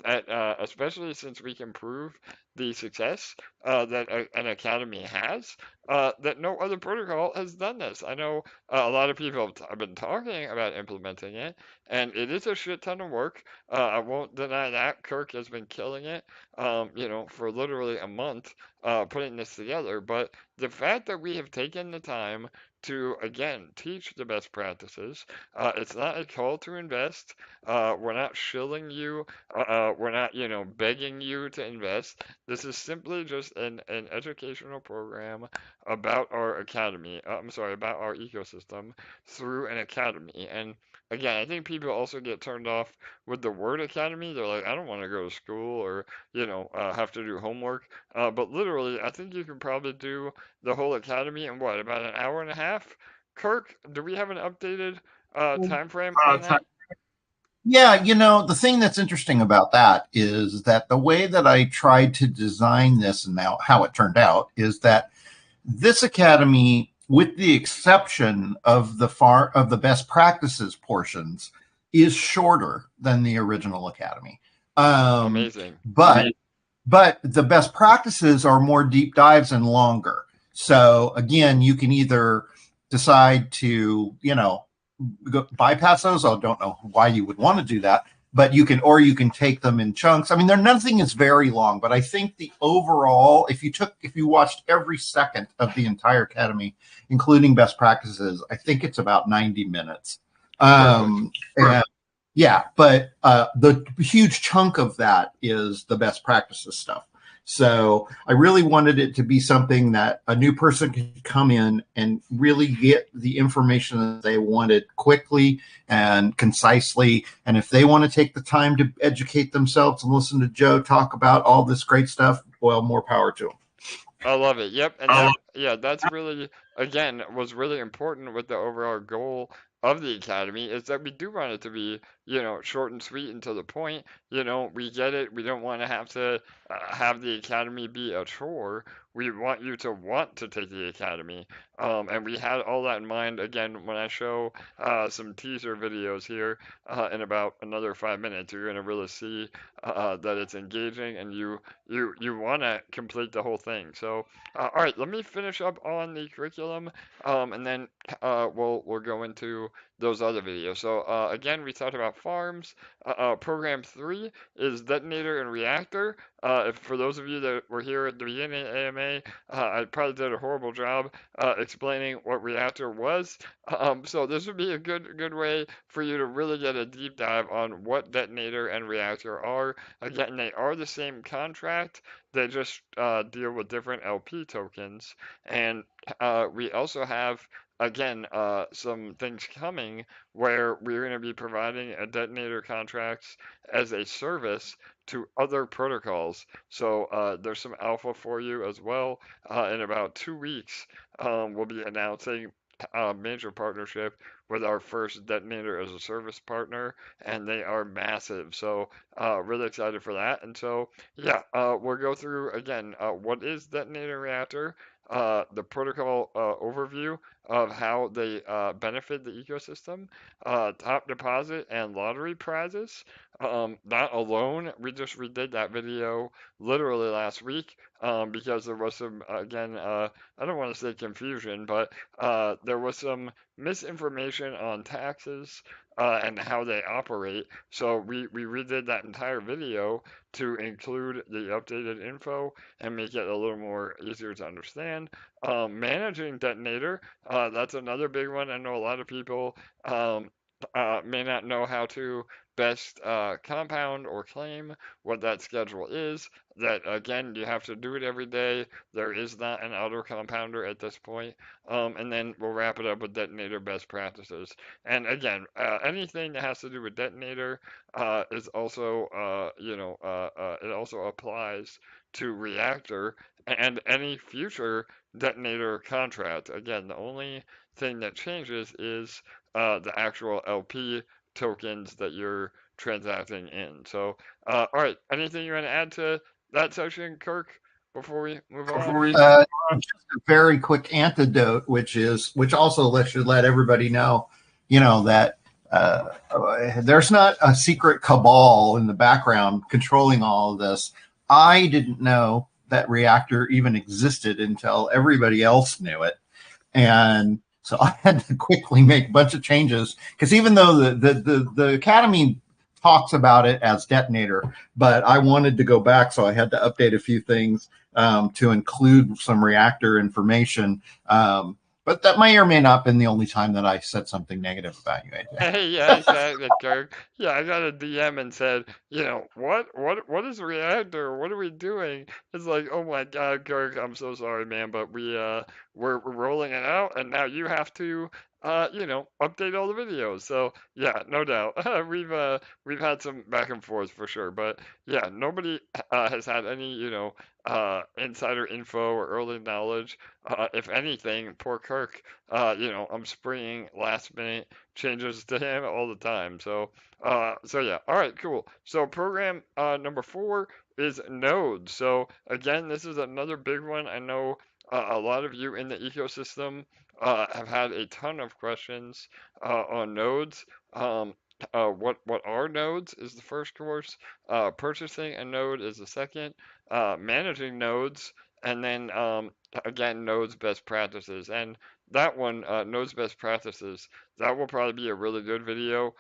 that, especially since we can prove the success that an academy has, that no other protocol has done this. I know a lot of people have been talking about implementing it, and it is a shit ton of work. I won't deny that. Kirk has been killing it, for literally a month putting this together. But the fact that we have taken the time to, again, teach the best practices, it's not a call to invest. We're not shilling you. We're not, begging you to invest. This is simply just an educational program about our academy. I'm sorry, about our ecosystem through an academy. And again, I think people also get turned off with the word academy. They're like, I don't want to go to school or, have to do homework. But literally, I think you can probably do the whole academy in what, about an hour and a half? Kirk, do we have an updated time frame on that? Yeah, the thing that's interesting about that is that the way that I tried to design this and now how it turned out is that this academy, with the exception of the best practices portions, is shorter than the original academy. Amazing. But the best practices are more deep dives and longer. So again, you can either decide to, bypass those. I don't know why you would want to do that, but you can take them in chunks. I mean, nothing is very long, but I think the overall, if you watched every second of the entire academy, including best practices, I think it's about 90 minutes. And yeah, but the huge chunk of that is the best practices stuff. So I really wanted it to be something that a new person could come in and really get the information that they wanted quickly and concisely. And if they want to take the time to educate themselves and listen to Joe talk about all this great stuff, well, more power to them. I love it. Yep. And that's really, again, was really important with the overall goal of the academy is that we do want it to be, short and sweet and to the point. We get it. We don't want to have the academy be a chore. We want you to want to take the academy. And we had all that in mind. Again, when I show some teaser videos here in about another 5 minutes, you're going to really see that it's engaging and you want to complete the whole thing. So, all right, let me finish up on the curriculum and then we'll go into those other videos. So again, we talked about farms. Program 3 is Detonator and Reactor. For those of you that were here at the beginning of AMA, I probably did a horrible job explaining what Reactor was. So this would be a good way for you to really get a deep dive on what Detonator and Reactor are. Again, they are the same contract. They just deal with different LP tokens. And we also have, again, some things coming where we're going to be providing a detonator contracts as a service to other protocols. So there's some alpha for you as well. In about 2 weeks, we'll be announcing a major partnership with our first detonator as a service partner, and they are massive. So really excited for that. And so yeah, we'll go through again what is Detonator Reactor, the protocol overview of how they benefit the ecosystem, top deposit and lottery prizes. That alone, we just redid that video literally last week because there was some, again, I don't want to say confusion, but there was some misinformation on taxes and how they operate. So we redid that entire video to include the updated info and make it a little more easier to understand. Managing Detonator, that's another big one. I know a lot of people may not know how to best compound or claim, what that schedule is. That again, you have to do it every day. There is not an auto compounder at this point. And then we'll wrap it up with Detonator best practices. And again, anything that has to do with Detonator is also, it also applies to Reactor and any future Detonator contract. Again, the only thing that changes is the actual LP tokens that you're transacting in. So, all right, anything you want to add to that section, Kirk, before we move on? Just a very quick antidote, which also should let everybody know, that there's not a secret cabal in the background controlling all of this. I didn't know that Reactor even existed until everybody else knew it. And so I had to quickly make a bunch of changes because even though the Academy talks about it as Detonator, but I wanted to go back, so I had to update a few things to include some Reactor information. But But that may or may not have been the only time that I said something negative about you, AJ. Hey, yeah, exactly, Kirk. Yeah, I got a DM and said, what is Reactor? What are we doing? It's like, oh my God, Kirk, I'm so sorry, man, but we're rolling it out, and now you have to, update all the videos. So yeah, no doubt, we've had some back and forth for sure, but yeah, nobody has had any, insider info or early knowledge. If anything, poor Kirk, I'm springing last minute changes to him all the time. So yeah. All right, cool. So program number 4 is nodes. So again, this is another big one. I know a lot of you in the ecosystem have had a ton of questions on nodes. What are nodes is the first course. Purchasing a node is the second. Managing nodes, and then again, nodes best practices. And that one, nodes best practices, that will probably be a really good video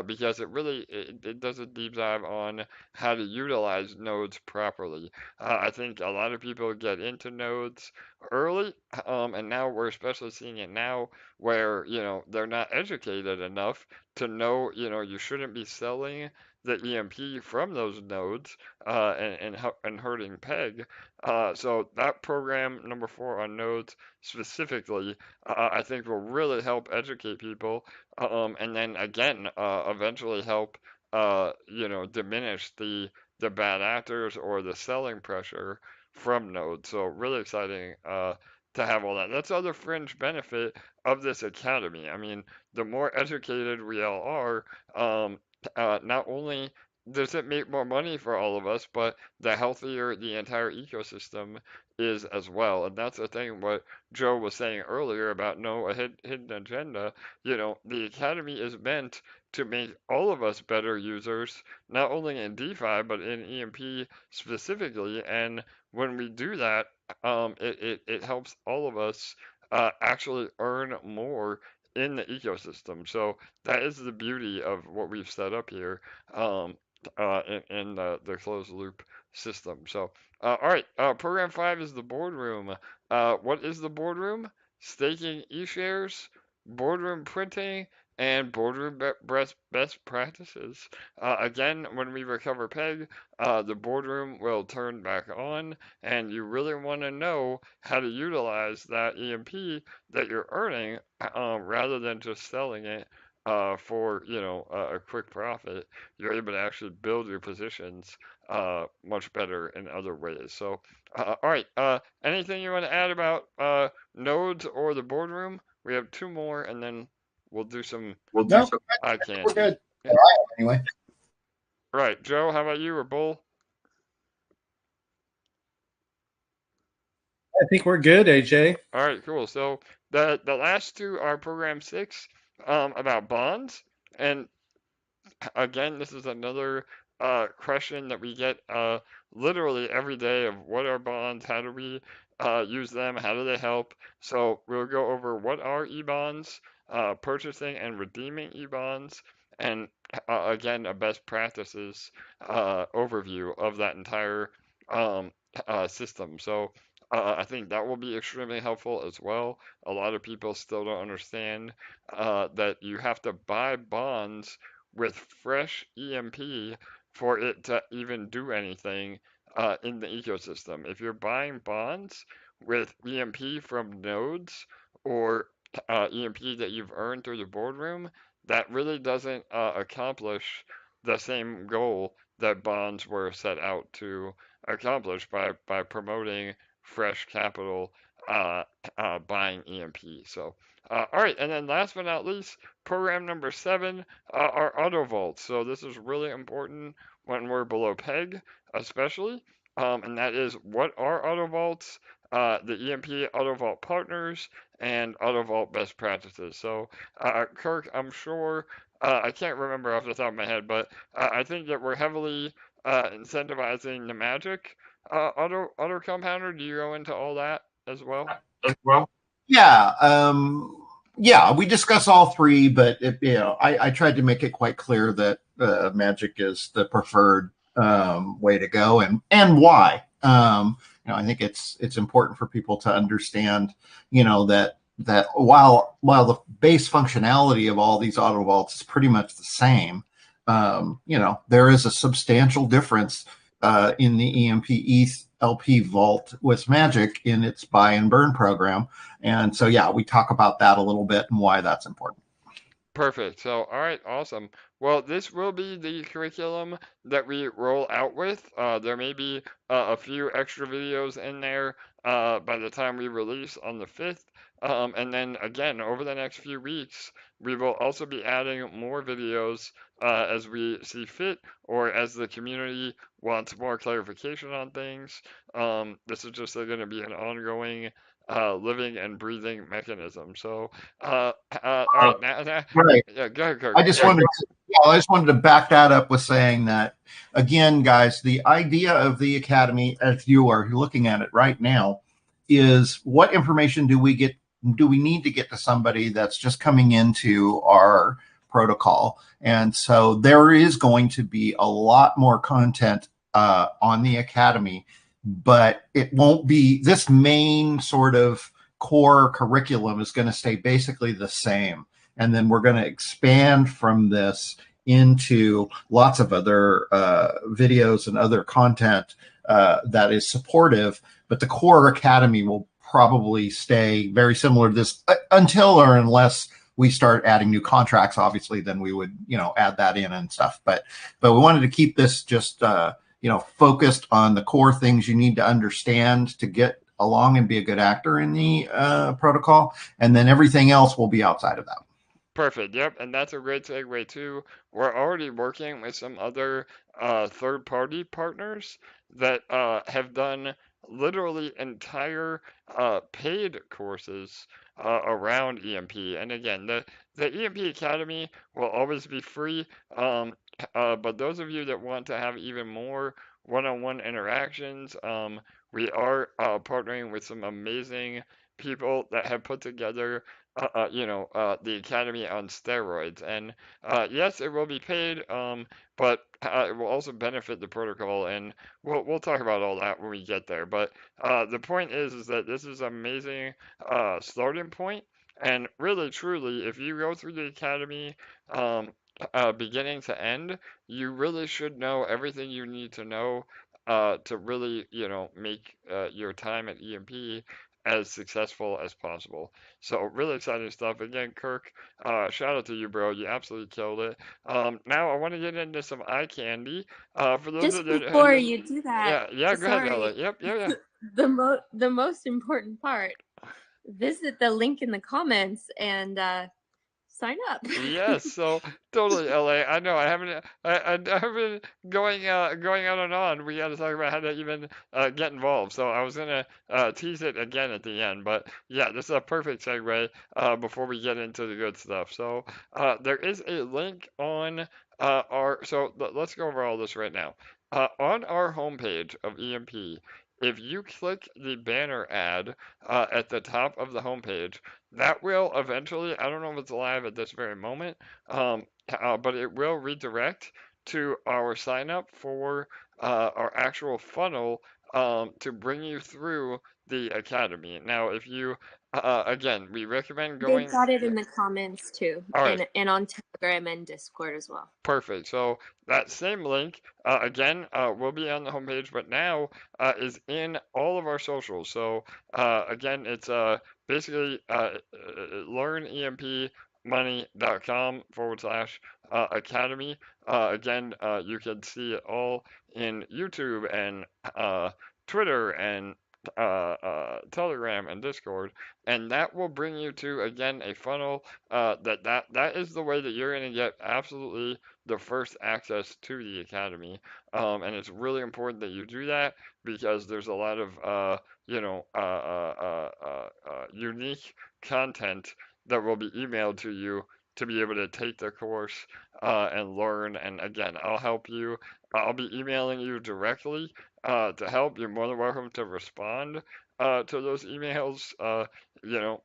because it does a deep dive on how to utilize nodes properly. I think a lot of people get into nodes early, and now we're especially seeing it now where they're not educated enough to know you shouldn't be selling the EMP from those nodes and hurting peg. So that program number 4 on nodes specifically, I think will really help educate people, and then again, eventually help, diminish the bad actors or the selling pressure from nodes. So really exciting to have all that. That's the other fringe benefit of this academy. I mean, the more educated we all are, not only does it make more money for all of us, but the healthier the entire ecosystem is as well. And that's the thing what Joe was saying earlier about no hidden agenda. The academy is meant to make all of us better users, not only in DeFi, but in EMP specifically. And when we do that, it helps all of us actually earn more in the ecosystem. So that is the beauty of what we've set up here. In the closed loop system. So, all right, program 5 is the boardroom. What is the boardroom? Staking e-shares, boardroom printing, and boardroom best practices. Again, when we recover peg, the boardroom will turn back on, and you really want to know how to utilize that EMP that you're earning rather than just selling it for a quick profit. You're able to actually build your positions much better in other ways. So, all right, anything you want to add about nodes or the boardroom? We have 2 more, and then we'll do some. No, I can. we're good. Yeah. All right, anyway. Right, Joe. How about you, or Bull? I think we're good, AJ. All right, cool. So the last 2 are program 6 about bonds, and again, this is another question that we get literally every day of what are bonds, how do we use them, how do they help. So we'll go over what are e-bonds, purchasing and redeeming e-bonds, and again, a best practices overview of that entire system. So I think that will be extremely helpful as well. A lot of people still don't understand that you have to buy bonds with fresh EMP for it to even do anything in the ecosystem. If you're buying bonds with EMP from nodes or EMP that you've earned through the boardroom, that really doesn't accomplish the same goal that bonds were set out to accomplish by promoting fresh capital buying EMP. So, all right, and then last but not least, program number 7 are auto vaults. So this is really important when we're below peg, especially. And that is what are auto vaults, the EMP auto vault partners, and auto vault best practices. So, Kirk, I'm sure I can't remember off the top of my head, but I think that we're heavily incentivizing the magic auto compounder. Do you go into all that as well? Yeah, we discuss all 3, but I tried to make it quite clear that Magic is the preferred way to go, and why. And I think it's important for people to understand, that while the base functionality of all these auto vaults is pretty much the same, there is a substantial difference in the EMP ETH LP vault with Magic in its buy and burn program. And so, yeah, we talk about that a little bit and why that's important. Perfect. So, all right, awesome. Well, this will be the curriculum that we roll out with. There may be a few extra videos in there by the time we release on the 5th. And then again, over the next few weeks, we will also be adding more videos as we see fit or as the community wants more clarification on things. This is just going to be an ongoing living and breathing mechanism. So, all right, now, Right. yeah, go ahead, Kirk. I just wanted to back that up with saying that, again, guys, the idea of the Academy, as you are looking at it right now, is what information do we need to get to somebody that's just coming into our protocol? And so there is going to be a lot more content on the Academy, but it won't be this main sort of core curriculum is going to stay basically the same. And then we're going to expand from this into lots of other videos and other content that is supportive. But the core academy will probably stay very similar to this until or unless we start adding new contracts. Obviously, then we would add that in and stuff. But we wanted to keep this just focused on the core things you need to understand to get along and be a good actor in the protocol, and then everything else will be outside of that. Perfect. Yep, and that's a great segue too. We're already working with some other third-party partners that have done literally entire paid courses around EMP. And again, the EMP Academy will always be free, but those of you that want to have even more one-on-one interactions, we are partnering with some amazing people that have put together the Academy on steroids. And yes, it will be paid, but it will also benefit the protocol, and we'll talk about all that when we get there. But the point is that this is an amazing starting point, and really, truly, if you go through the Academy beginning to end, you really should know everything you need to know to really, make your time at EMP as successful as possible. So really exciting stuff. Again, Kirk, shout out to you, bro. You absolutely killed it. Now I want to get into some eye candy. For those Just of you before you do that, yeah, go ahead, Ella. sorry, Yep, yeah. the most important part, visit the link in the comments and sign up. Yes, so totally, LA. I know I haven't going on and on. We got to talk about how to even get involved. So I was gonna tease it again at the end, but yeah, this is a perfect segue before we get into the good stuff. So there is a link on let's go over all this right now. On our homepage of EMP, if you click the banner ad at the top of the homepage, that will eventually, I don't know if it's live at this very moment, but it will redirect to our sign up for our actual funnel to bring you through the academy. Now, if you, again, we recommend going. They've got it in the comments too, All right. and on Telegram and Discord as well. Perfect. So that same link, again, will be on the homepage, but now is in all of our socials. So again, it's basically learnemp.money.com/academy. Again, you can see it all in YouTube and Twitter and Telegram and Discord, and that will bring you to again a funnel. That is the way that you're going to get absolutely the first access to the academy, and it's really important that you do that because there's a lot of unique content that will be emailed to you to be able to take the course and learn. And again, I'll help you. I'll be emailing you directly to help. You're more than welcome to respond to those emails,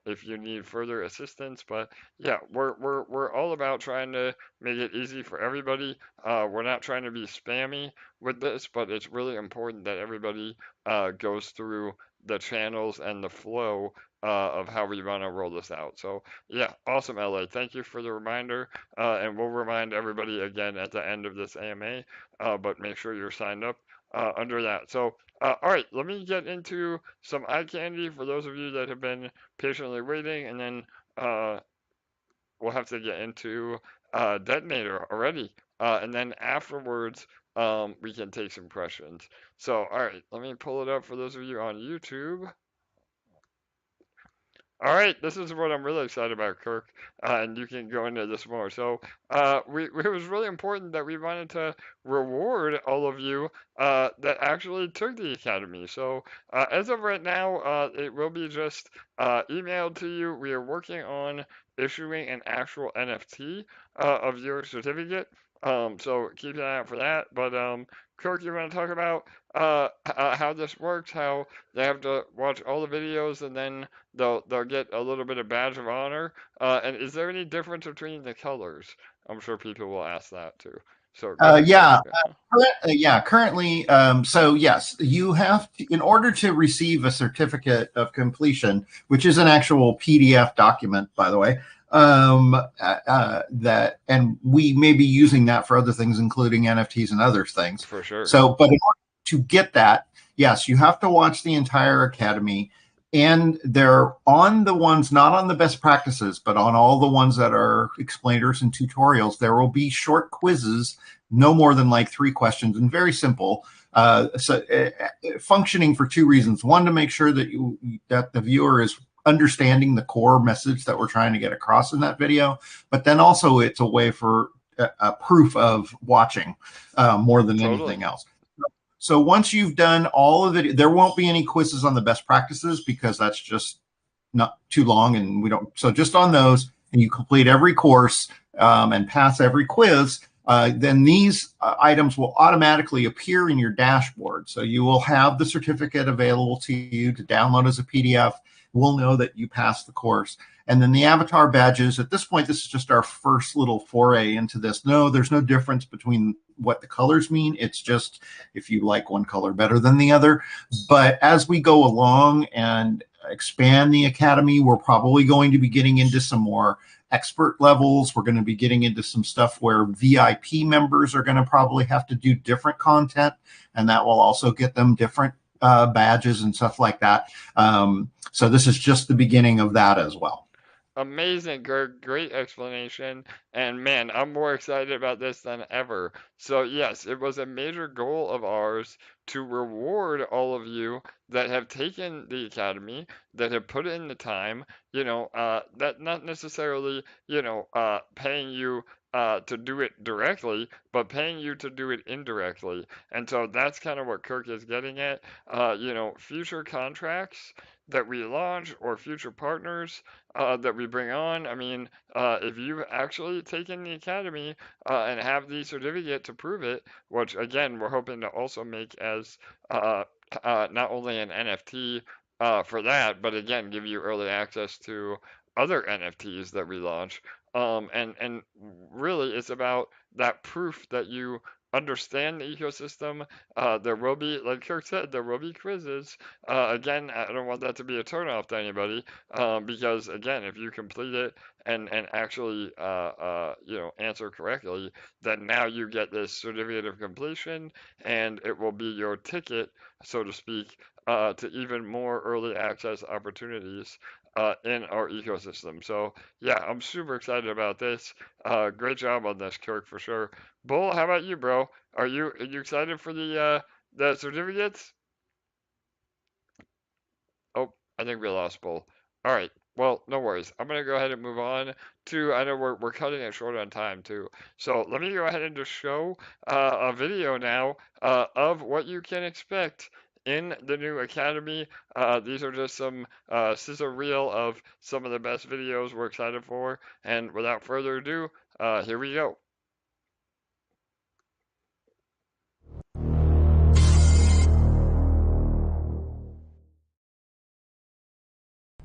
if you need further assistance. But yeah, we're all about trying to make it easy for everybody. We're not trying to be spammy with this, but it's really important that everybody goes through the channels and the flow of how we want to roll this out. So yeah, awesome, LA. Thank you for the reminder, and we'll remind everybody again at the end of this AMA. But make sure you're signed up under that. So all right, let me get into some eye candy for those of you that have been patiently waiting, and then we'll have to get into Detonator already. And then afterwards, we can take some questions. So, all right, let me pull it up for those of you on YouTube. All right, this is what I'm really excited about, Kirk, and you can go into this more. So, it was really important that we wanted to reward all of you that actually took the academy. So, as of right now, it will be just emailed to you. We are working on issuing an actual NFT of your certificate. So keep an eye out for that. But Kirk, you want to talk about how this works? How they have to watch all the videos and then they'll get a little bit of badge of honor. And is there any difference between the colors? I'm sure people will ask that too. So go ahead, Yeah, yeah. currently, so yes, you have to, in order to receive a certificate of completion, which is an actual PDF document, by the way, that, and we may be using that for other things, including NFTs and other things. For sure. So, but in order to get that, yes, you have to watch the entire academy. And they're on the ones, not on the best practices, but on all the ones that are explainers and tutorials. There will be short quizzes, no more than like 3 questions, and very simple. Functioning for 2 reasons. One, to make sure that the viewer is understanding the core message that we're trying to get across in that video. But then also it's a way for a proof of watching more than anything else. So once you've done all of it, there won't be any quizzes on the best practices because that's just not too long, and we don't. So just on those, and you complete every course and pass every quiz, then these items will automatically appear in your dashboard. So you will have the certificate available to you to download as a PDF. We'll know that you passed the course. And then the avatar badges, at this point, this is just our first little foray into this. No, there's no difference between what the colors mean. It's just if you like one color better than the other. But as we go along and expand the academy, we're probably going to be getting into some more expert levels. We're going to be getting into some stuff where VIP members are going to probably have to do different content, and that will also get them different badges and stuff like that. So this is just the beginning of that as well. Amazing, Greg. Great explanation. And man, I'm more excited about this than ever. So yes, it was a major goal of ours to reward all of you that have taken the academy, that have put in the time, that not necessarily, paying you to do it directly, but paying you to do it indirectly. And so that's kind of what Kirk is getting at. Future contracts that we launch or future partners that we bring on. I mean, if you've actually taken the academy and have the certificate to prove it, which again, we're hoping to also make as not only an NFT for that, but again, give you early access to other NFTs that we launch. And really, it's about that proof that you understand the ecosystem. There will be, like Kirk said, there will be quizzes. Again, I don't want that to be a turnoff to anybody, because again, if you complete it and actually answer correctly, then now you get this certificate of completion, and it will be your ticket, so to speak, to even more early access opportunities in our ecosystem. So yeah, I'm super excited about this. Great job on this, Kirk, for sure. Bull, how about you, bro? Are you excited for the certificates? Oh, I think we lost Bull. All right. Well, no worries. I'm gonna go ahead and move on to. I know we're cutting it short on time too. So let me go ahead and just show a video now of what you can expect in the new academy. These are just some sizzle reel of some of the best videos we're excited for. And without further ado, here we go.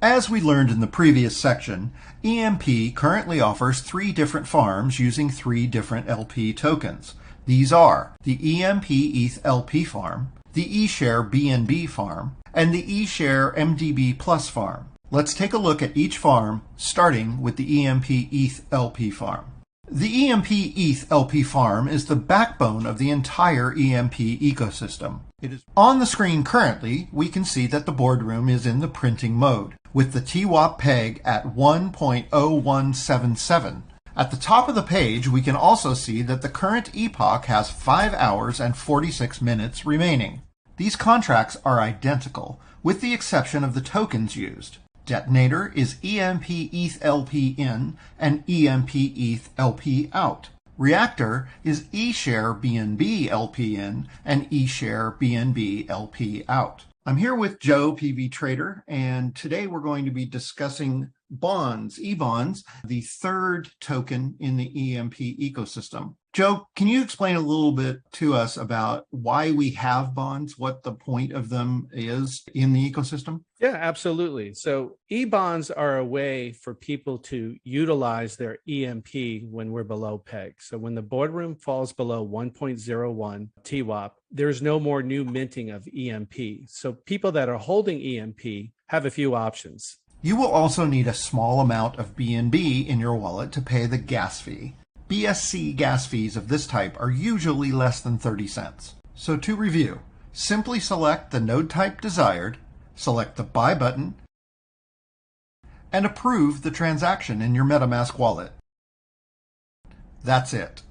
As we learned in the previous section, EMP currently offers 3 different farms using 3 different LP tokens. These are the EMP ETH LP farm, the eShare BNB farm, and the eShare MDB Plus farm. Let's take a look at each farm, starting with the EMP ETH LP farm. The EMP ETH LP farm is the backbone of the entire EMP ecosystem. It is on the screen currently. We can see that the boardroom is in the printing mode, with the TWAP peg at 1.0177. At the top of the page, we can also see that the current epoch has 5 hours and 46 minutes remaining. These contracts are identical, with the exception of the tokens used. Detonator is EMP ETH LP in and EMP ETH LP out. Reactor is eShare BNB LP in and eShare BNB LP out. I'm here with Joe, PV Trader, and today we're going to be discussing bonds, E-bonds, the third token in the EMP ecosystem. Joe, can you explain a little bit to us about why we have bonds, what the point of them is in the ecosystem? Yeah, absolutely. So E-bonds are a way for people to utilize their EMP when we're below peg. So when the boardroom falls below 1.01 TWAP, there's no more new minting of EMP. So people that are holding EMP have a few options. You will also need a small amount of BNB in your wallet to pay the gas fee. BSC gas fees of this type are usually less than 30 cents. So to review, simply select the node type desired, select the buy button, and approve the transaction in your MetaMask wallet. That's it.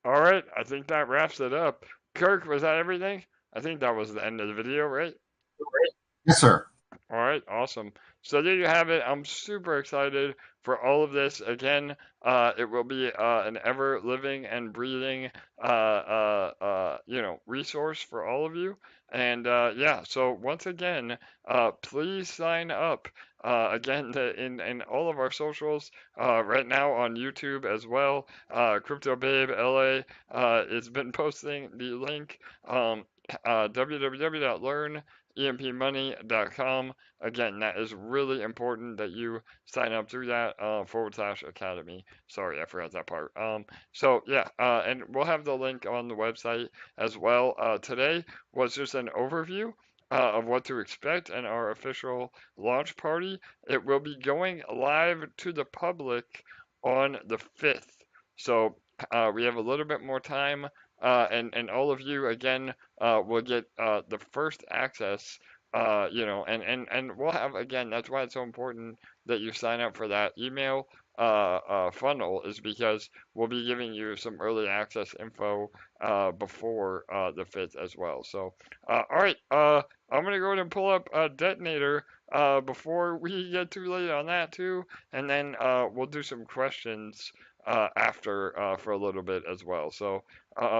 All right, I think that wraps it up. Kirk, was that everything? I think that was the end of the video, right? Yes, sir. All right, awesome. So there you have it. I'm super excited for all of this. Again, it will be an ever living and breathing, resource for all of you. And yeah, so once again, please sign up. Again, in all of our socials, right now on YouTube as well. Crypto Babe LA, it's been posting the link, www.learn.EMP.Money.com. Again, that is really important that you sign up through that /academy. Sorry, I forgot that part. So yeah, and we'll have the link on the website as well. Today was just an overview of what to expect in our official launch party. It will be going live to the public on the 5th. So we have a little bit more time, and all of you again will get the first access. And we'll have, again, that's why it's so important that you sign up for that email funnel, is because we'll be giving you some early access info before the 5th as well. So, all right, I'm going to go ahead and pull up Detonator before we get too late on that too, and then we'll do some questions after for a little bit as well. So,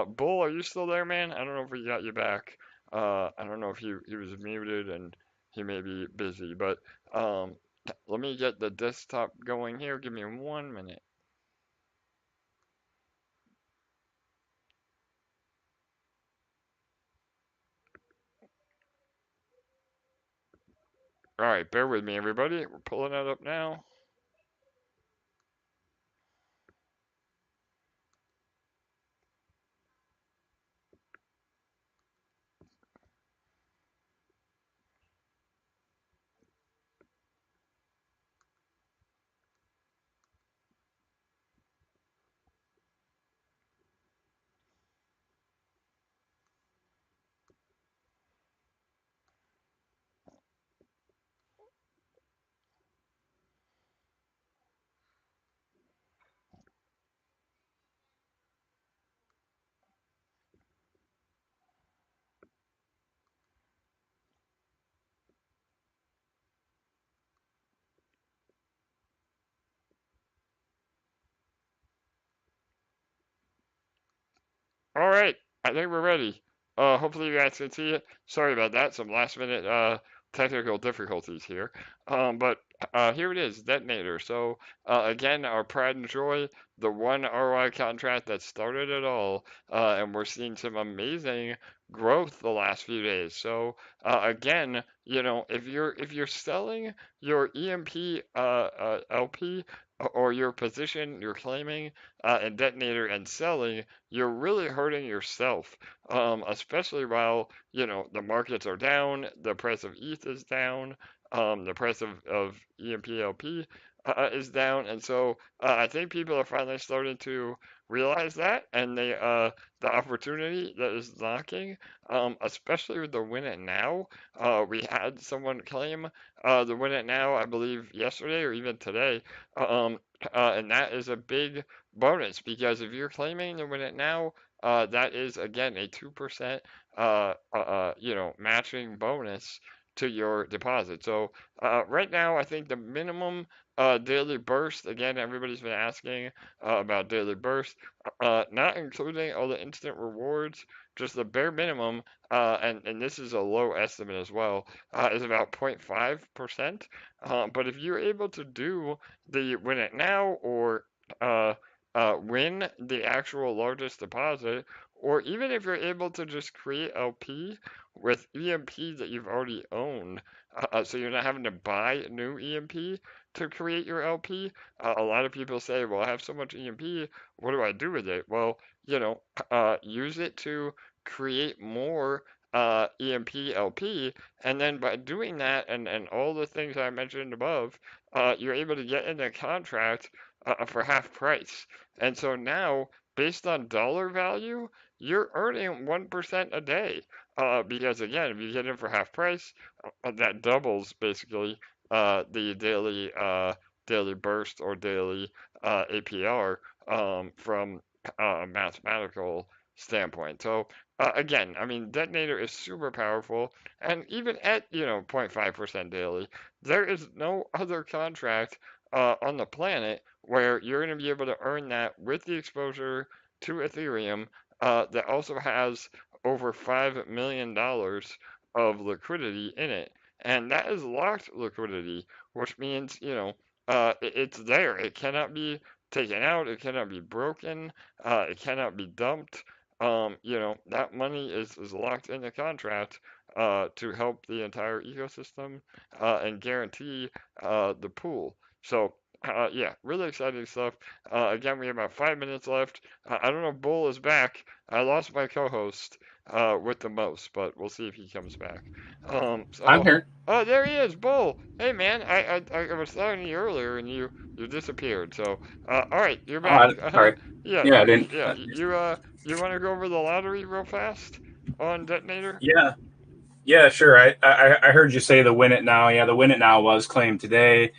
Bull, are you still there, man? I don't know if we got you back. I don't know if he was muted and he may be busy, but let me get the desktop going here. Give me 1 minute. All right, bear with me, everybody. We're pulling that up now. All right, I think we're ready. Hopefully you guys can see it. Sorry about that. Some last minute technical difficulties here. But here it is, Detonator. So again, our pride and joy, the one ROI contract that started it all, and we're seeing some amazing growth the last few days. So again, if you're selling your EMP LP or your position you're claiming in Detonator and selling, you're really hurting yourself, especially while the markets are down, the price of ETH is down. The price of EMP/LP is down, and so I think people are finally starting to realize that, and the opportunity that is knocking, especially with the win it now. We had someone claim the win it now, I believe yesterday or even today, and that is a big bonus because if you're claiming the win it now, that is again a 2% matching bonus to your deposit. So right now, I think the minimum daily burst, again, everybody's been asking about daily burst, not including all the instant rewards, just the bare minimum, and this is a low estimate as well, is about 0.5%. But if you're able to do the win it now or win the actual largest deposit, or even if you're able to just create LP with EMP that you've already owned, so you're not having to buy new EMP to create your LP. A lot of people say, well, I have so much EMP, what do I do with it? Well, use it to create more EMP LP, and then by doing that and all the things I mentioned above, you're able to get in the contract for half price. And so now, based on dollar value, you're earning 1% a day. Because again, if you get in for half price, that doubles basically the daily burst or daily APR from a mathematical standpoint. So again, I mean, Detonator is super powerful, and even at 0.5% daily, there is no other contract on the planet where you're going to be able to earn that with the exposure to Ethereum that also has over $5 million of liquidity in it. And that is locked liquidity, which means, it's there. It cannot be taken out. It cannot be broken. It cannot be dumped. That money is locked in the contract to help the entire ecosystem and guarantee the pool. So, yeah, really exciting stuff. Again, we have about 5 minutes left. I don't know if Bull is back. I lost my co-host with the most, but we'll see if he comes back. I'm here. Oh, there he is, Bull. Hey, man, I was talking to you earlier and you disappeared. So, all right, you're back. All right. Yeah, Yeah, I didn't. yeah. You want to go over the lottery real fast on Detonator? Yeah. Yeah, sure. I heard you say the win it now. Yeah, the win it now was claimed today.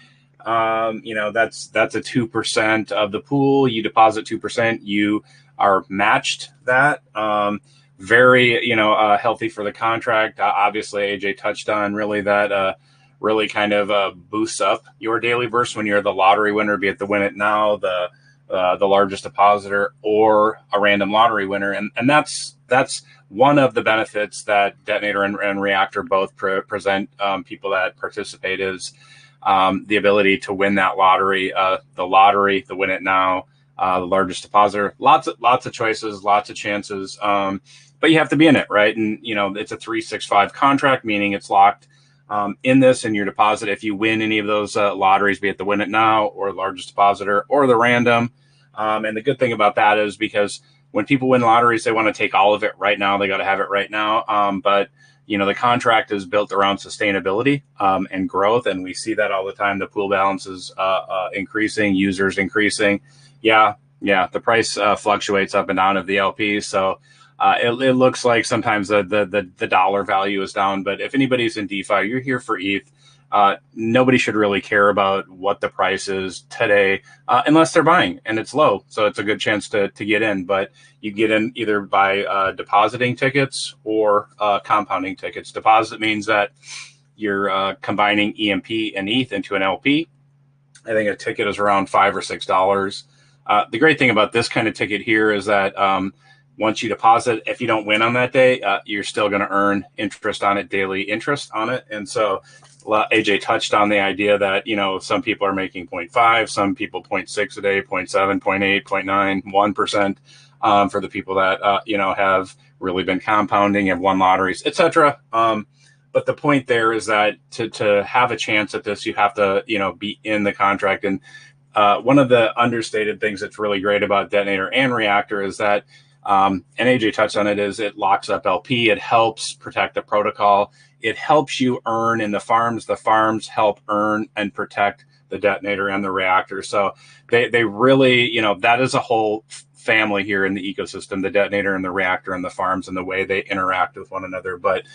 That's a 2% of the pool. You deposit 2%, you are matched that. Very, healthy for the contract. Obviously, AJ touched on really that really kind of boosts up your daily burst when you're the lottery winner, be it the win it now, the largest depositor, or a random lottery winner, and that's one of the benefits that Detonator and Reactor both present people that participate is the ability to win that lottery, the win it now, the largest depositor. Lots of choices, lots of chances, but you have to be in it, right? And it's a 365 contract, meaning it's locked in this in your deposit. If you win any of those lotteries, be it the win it now or largest depositor or the random, and the good thing about that is because when people win lotteries, they want to take all of it right now. They got to have it right now. But the contract is built around sustainability and growth, and we see that all the time. The pool balance is increasing, users increasing. Yeah, the price fluctuates up and down of the LP, so it looks like sometimes the dollar value is down. But if anybody's in DeFi, you're here for ETH. Nobody should really care about what the price is today unless they're buying and it's low. So it's a good chance to get in. But you get in either by depositing tickets or compounding tickets. Deposit means that you're combining EMP and ETH into an LP. I think a ticket is around $5 or $6. The great thing about this kind of ticket here is that once you deposit, if you don't win on that day, you're still going to earn interest on it, daily interest on it. And so AJ touched on the idea that, some people are making 0.5, some people 0.6 a day, 0.7, 0.8, 0.9, 1%, for the people that, have really been compounding, have won lotteries, etc. But the point there is that to have a chance at this, you have to, be in the contract. And one of the understated things that's really great about Detonator and Reactor is that, and AJ touched on it, is it locks up LP. It helps protect the protocol. It helps you earn in the farms. The farms help earn and protect the Detonator and the Reactor. So they really, that is a whole family here in the ecosystem, the Detonator and the Reactor and the farms and the way they interact with one another. But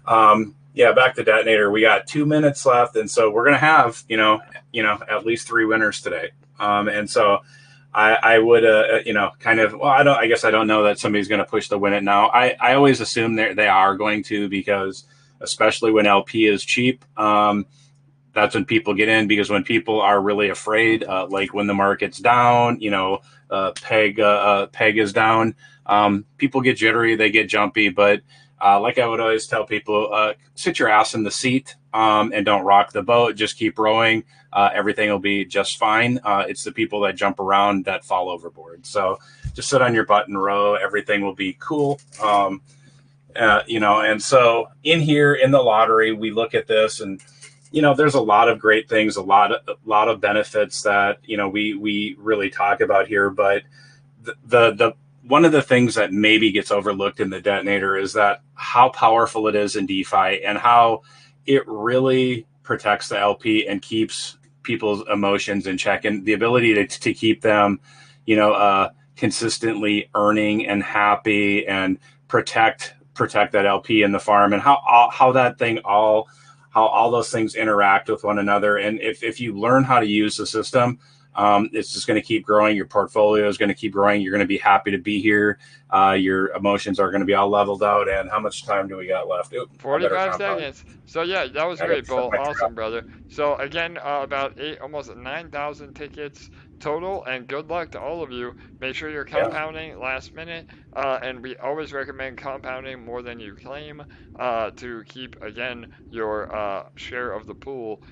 back to Detonator. We got 2 minutes left. And so we're going to have, at least 3 winners today. And so I would, I guess I don't know that somebody's going to push the win it now. I always assume they are going to, because especially when LP is cheap, that's when people get in, because when people are really afraid, like when the market's down, peg is down, people get jittery, they get jumpy. But like I would always tell people, sit your ass in the seat and don't rock the boat. Just keep rowing. Everything will be just fine. It's the people that jump around that fall overboard. So just sit on your butt and row. Everything will be cool. And so in here in the lottery, we look at this, and there's a lot of great things, a lot of benefits that we really talk about here. But the one of the things that maybe gets overlooked in the Detonator is that how powerful it is in DeFi, and how it really protects the LP and keeps people's emotions in check, and the ability to keep them, consistently earning and happy, and protect that LP in the farm, and how that thing how all those things interact with one another. And if you learn how to use the system, it's just going to keep growing. Your portfolio is going to keep growing. You're going to be happy to be here. Your emotions are going to be all leveled out. And how much time do we got left? Oop, 45 seconds. So yeah, that was great, Bull. Awesome, brother. So again, about almost 9,000 tickets total, and good luck to all of you. Make sure you're compounding last minute, and we always recommend compounding more than you claim to keep, again, your share of the pool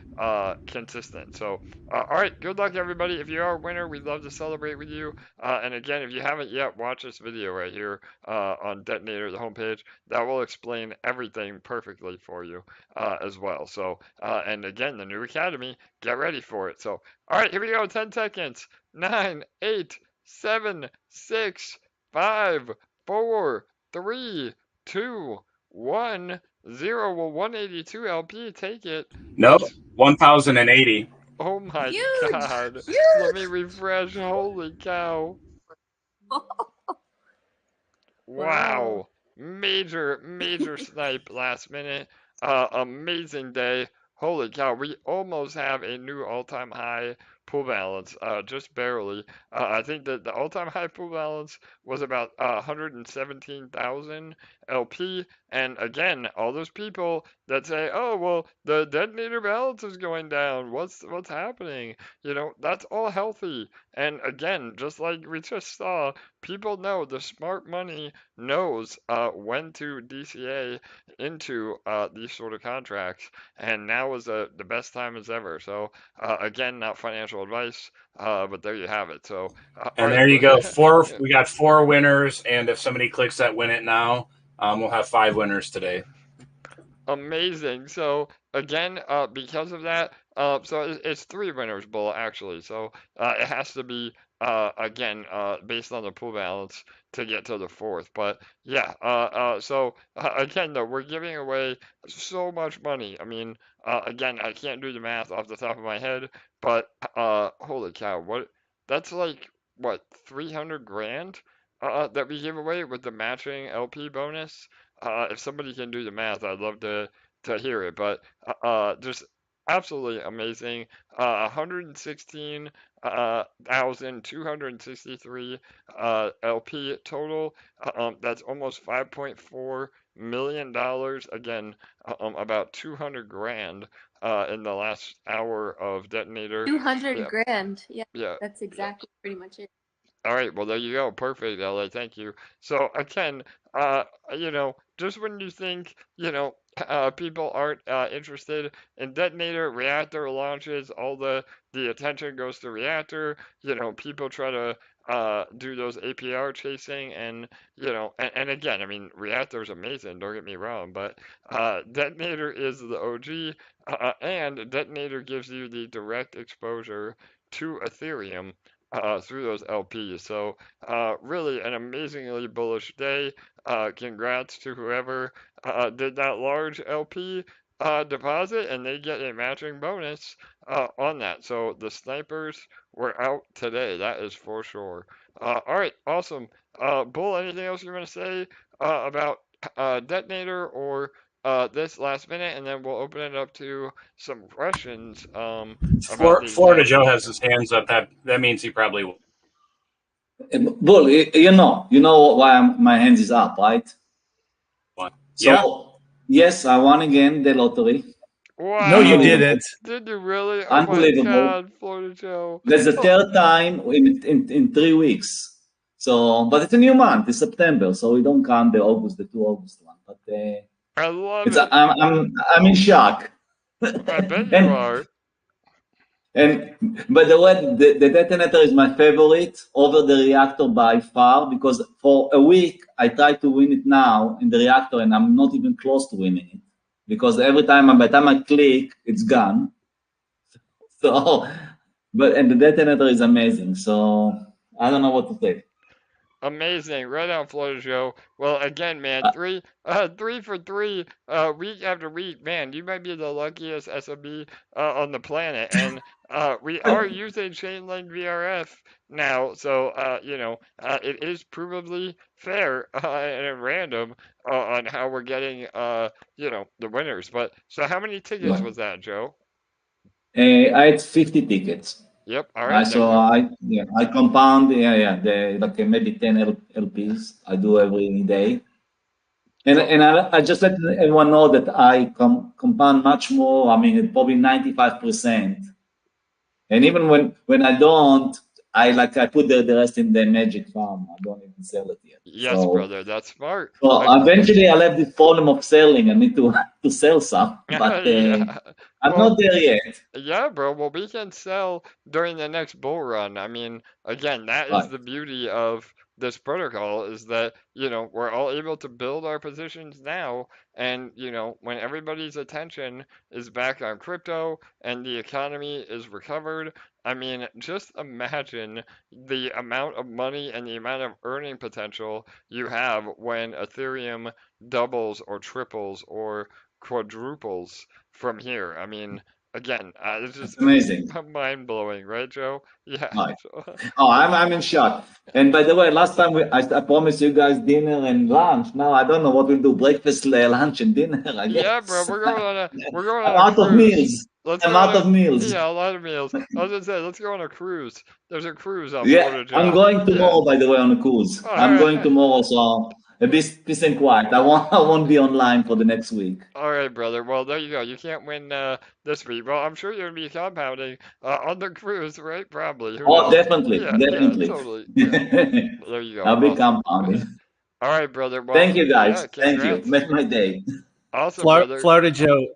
consistent. So all right, good luck, everybody. If you are a winner, we'd love to celebrate with you. And again, if you haven't yet, watch this video right here on Detonator, the homepage. That will explain everything perfectly for you as well. So and again, the new Academy, get ready for it. So all right, here we go. 10 seconds. 9, 8, 7, 6, 5, 4, 3, 2, 1, 0. Well, 182 LP, take it. Nope, 1,080. Oh my God. Huge. Let me refresh. Holy cow. Wow. Major snipe last minute. Amazing day. Holy cow. We almost have a new all-time high pool balance, just barely. I think that the all-time high pool balance was about 117,000 LP. And again, all those people that say, "Oh, well, the Detonator balance is going down. What's happening?" That's all healthy. And again, just like we just saw, people know, the smart money knows when to DCA into these sort of contracts, and now is the best time as ever. So again, not financial advice, but there you have it. So and there you go. We got 4 winners, and if somebody clicks that win it now, we'll have 5 winners today. Amazing. So again, because of that, so it's 3 winners, Bull, actually. So it has to be again based on the pool balance to get to the 4th. But yeah, so again, though, we're giving away so much money. I mean, again, I can't do the math off the top of my head, but holy cow, that's like what, 300 grand that we give away with the matching LP bonus. If somebody can do the math, I'd love to hear it. But just absolutely amazing. 116,263 LP total. That's almost $5.4 million. Again, about 200 grand in the last hour of Detonator. 200 grand. Yeah, Yeah. that's exactly pretty much it. All right, well there you go. Perfect, LA. Thank you. So again, just when you think, people aren't interested in Detonator Reactor launches, all the attention goes to Reactor. People try to do those APR chasing, and and again, I mean, Reactor is amazing. Don't get me wrong, but Detonator is the OG, and Detonator gives you the direct exposure to Ethereum through those LPs. So really an amazingly bullish day. Congrats to whoever did that large LP deposit, and they get a matching bonus on that. So the snipers were out today. That is for sure. All right, awesome. Bull, anything else you want to say about Detonator or this last minute, and then we'll open it up to some questions about the Florida exam. Joe has his hands up. That means he probably will. Bull, you know why my hands is up, right? So, Yeah. yes, I won again the lottery. Wow. No, you didn't. Did you really? Oh Unbelievable. my God, Florida Joe. That's the third time in 3 weeks. So, but it's a new month. It's September, so we don't count the 2 August one. But I love it. I'm in shock. I bet you are. And by the way, the Detonator is my favorite over the Reactor by far, because for a week I tried to win it now in the Reactor, and I'm not even close to winning it, because every time by the time I click, it's gone. So, and the Detonator is amazing. So I don't know what to say. Amazing, right on, Florida Joe. Well, again, man, three for three, week after week, man. You might be the luckiest SMB on the planet, and we are using Chainlink VRF now, so it is provably fair and random on how we're getting the winners. But so, how many tickets was that, Joe? I had 50 tickets. Yep. All right. So I compound like maybe 10 LPs I do every day, and I just let everyone know that I compound much more. I mean, probably 95%. And even when I don't, I put the rest in the magic farm. I don't even sell it yet. Yes, brother, that's smart. So eventually, I'll have this problem of selling. I need to sell some, but I'm not there yet. Yeah, bro. Well, we can sell during the next bull run. I mean, again, that is the beauty of this protocol, is that, we're all able to build our positions now, and, when everybody's attention is back on crypto and the economy is recovered, I mean, just imagine the amount of money and the amount of earning potential you have when Ethereum doubles or triples or quadruples from here. I mean, again, it's just amazing, mind blowing, right, Joe? Yeah. Right. Oh, I'm in shock. And by the way, last time I promised you guys dinner and lunch. Now I don't know what we'll do: breakfast, lunch, and dinner. I guess. Yeah, bro, we're going on I'm a out cruise. of meals. I'm out of meals. Yeah, a lot of meals. I was gonna say, let's go on a cruise. There's a cruise on Yeah, Florida, Joe. I'm going tomorrow, by the way, on a cruise. I'm going tomorrow, so a bit peace and quiet. I won't be online for the next week. All right, brother. Well, there you go. You can't win this week. Well, I'm sure you're gonna be compounding on the cruise, right? Probably. Who knows? Definitely, definitely. Yeah, totally. Yeah. There you go. I'll be compounding. All right, brother. Well, thank you, guys. Yeah, thank you. Make my day. Awesome, brother. Florida Joe,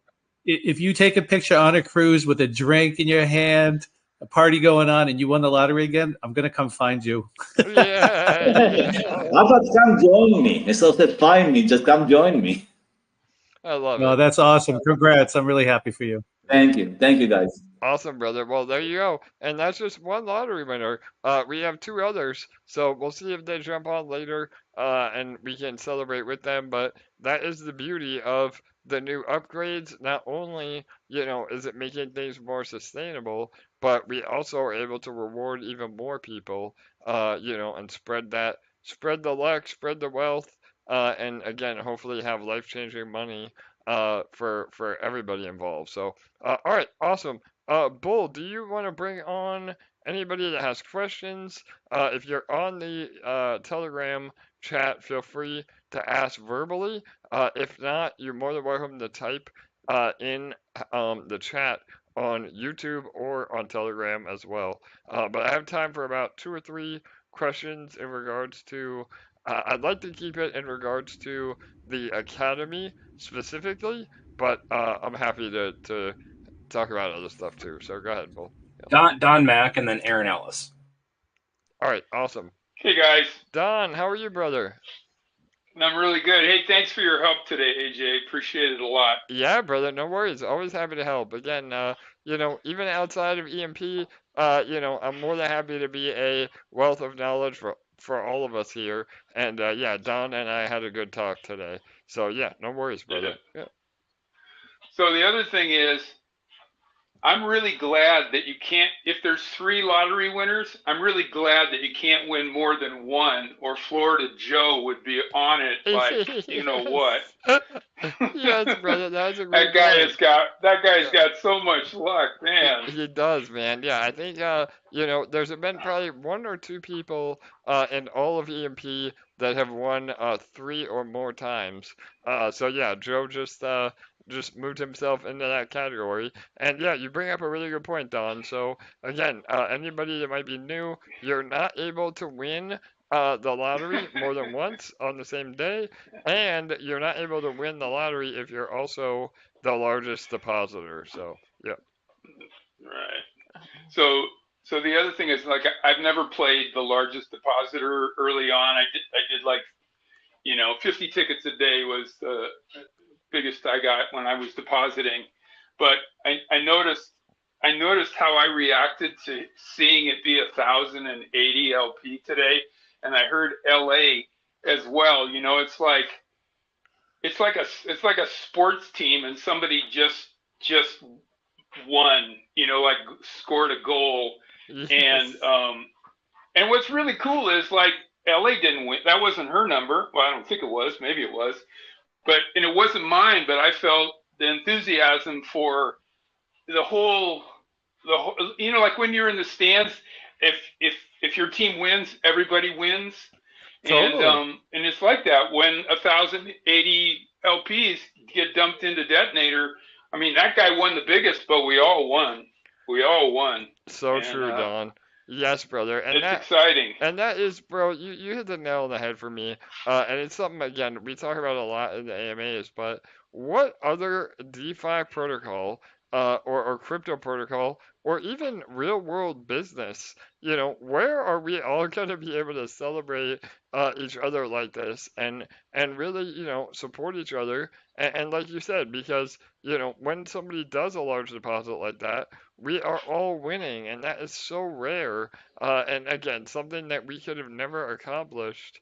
if you take a picture on a cruise with a drink in your hand, a party going on, and you won the lottery again, I'm gonna come find you. Yeah. How about come join me? Instead of find me, just come join me. I love it. No, that's awesome. Congrats. I'm really happy for you. Thank you. Thank you, guys. Awesome, brother. Well, there you go. And that's just one lottery winner. We have 2 others, so we'll see if they jump on later, and we can celebrate with them. But that is the beauty of the new upgrades. Not only, is it making things more sustainable, but we also are able to reward even more people, and spread the luck, spread the wealth, and again, hopefully have life-changing money for everybody involved. So, all right, awesome. Bull, do you want to bring on anybody that has questions? If you're on the Telegram chat, feel free to ask verbally. If not, you're more than welcome to type in the chat on YouTube or on Telegram as well. But I have time for about 2 or 3 questions in regards to, I'd like to keep it in regards to the Academy specifically, but I'm happy to talk about other stuff too. So go ahead, Bull. Don Mack, and then Aaron Ellis. All right, awesome. Hey guys, Don, how are you, brother? I'm really good. Hey, thanks for your help today, AJ. Appreciate it a lot. Yeah, brother, no worries. Always happy to help. Again, even outside of EMP, I'm more than happy to be a wealth of knowledge for all of us here. And yeah, Don and I had a good talk today. So yeah, no worries, brother. Yeah. So the other thing is, I'm really glad that you can't, if there's 3 lottery winners, I'm really glad that you can't win more than 1, or Florida Joe would be on it like, you know what. Yes, brother, that's a that great guy's got so much luck, man. He does, man. Yeah, I think there's been probably 1 or 2 people in all of EMP that have won 3 or more times. So yeah, Joe just moved himself into that category. And yeah, you bring up a really good point, Don. So again, anybody that might be new, you're not able to win the lottery more than once on the same day, and you're not able to win the lottery if you're also the largest depositor. So yeah. Right. So the other thing is, like, I've never played the largest depositor early on. I did like, 50 tickets a day was the biggest I got when I was depositing. But I noticed how I reacted to seeing it be 1,080 LP today, and I heard LA as well. It's like a sports team, and somebody just won, like scored a goal. Yes. And what's really cool is, like, LA didn't win. That wasn't her number. Well, I don't think it was. Maybe it was. And it wasn't mine, but I felt the enthusiasm for the whole, like when you're in the stands, if your team wins, everybody wins. Totally. And it's like that when 1,080 LPs get dumped into Detonator. I mean, that guy won the biggest, but we all won. So true, Don. Yes, brother. And it's exciting. And that is, bro, you hit the nail on the head for me. And it's something, again, we talk about a lot in the AMAs, but what other DeFi protocol or crypto protocol or even real world business, where are we all going to be able to celebrate each other like this and really, support each other? And like you said, because, when somebody does a large deposit like that, we are all winning, and that is so rare. And again, something that we could have never accomplished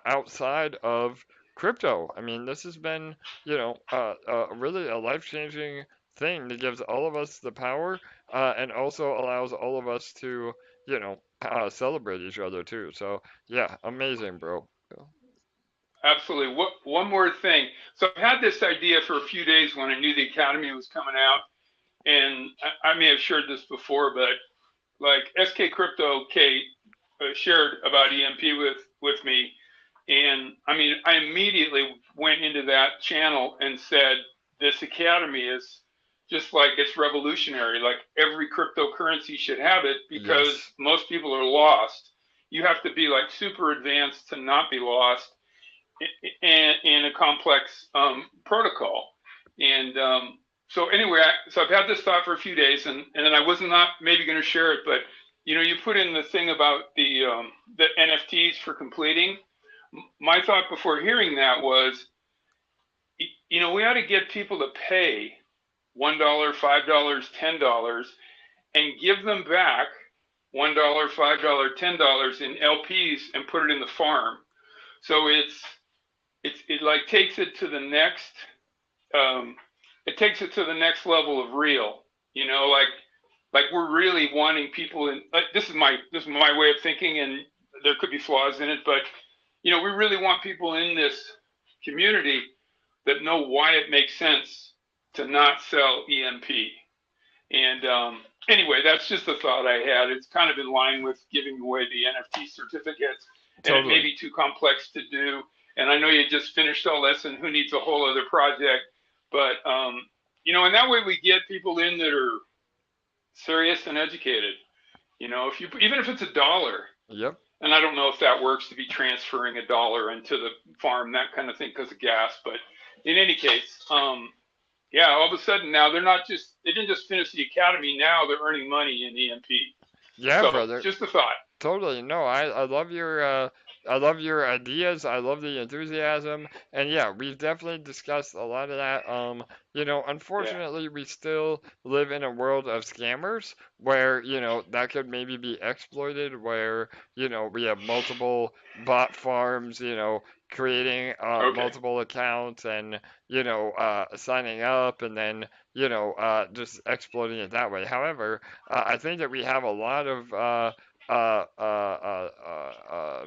outside of crypto. I mean, this has been, really a life-changing thing that gives all of us the power and also allows all of us to, celebrate each other too. So yeah, amazing, bro. Absolutely. One more thing. So I've had this idea for a few days when I knew the Academy was coming out, and I may have shared this before, but like SK Crypto Kate shared about EMP with me, and I mean, I immediately went into that channel and said, this Academy is just like, it's revolutionary. Like, every cryptocurrency should have it, because most people are lost. You have to be like super advanced to not be lost in a complex protocol. And so anyway, so I've had this thought for a few days, and then I was not maybe going to share it, but you put in the thing about the NFTs for completing. My thought before hearing that was, we ought to get people to pay $1, $5, $10, and give them back $1, $5, $10 in LPs and put it in the farm. So it like takes it to the next level of real. Like we're really wanting people in. Like, this is my way of thinking, and there could be flaws in it, but we really want people in this community that know why it makes sense to not sell EMP. And anyway, that's just a thought I had. It's kind of in line with giving away the NFT certificates, and it may be too complex to do. And I know you just finished all this, and who needs a whole other project? But and that way we get people in that are serious and educated. Even if it's $1. Yep. And I don't know if that works to be transferring $1 into the farm, that kind of thing, because of gas. But in any case, yeah, all of a sudden now they didn't just finish the academy. Now they're earning money in EMP. Yeah, So brother. just a thought. Totally. No, I love your ideas. I love the enthusiasm. And yeah, we've definitely discussed a lot of that. You know, unfortunately, we still live in a world of scammers where, you know, that could maybe be exploited, where, you know, we have multiple bot farms, you know, creating multiple accounts and, you know, signing up and then, you know, just exploiting it that way. However, I think that we have a lot of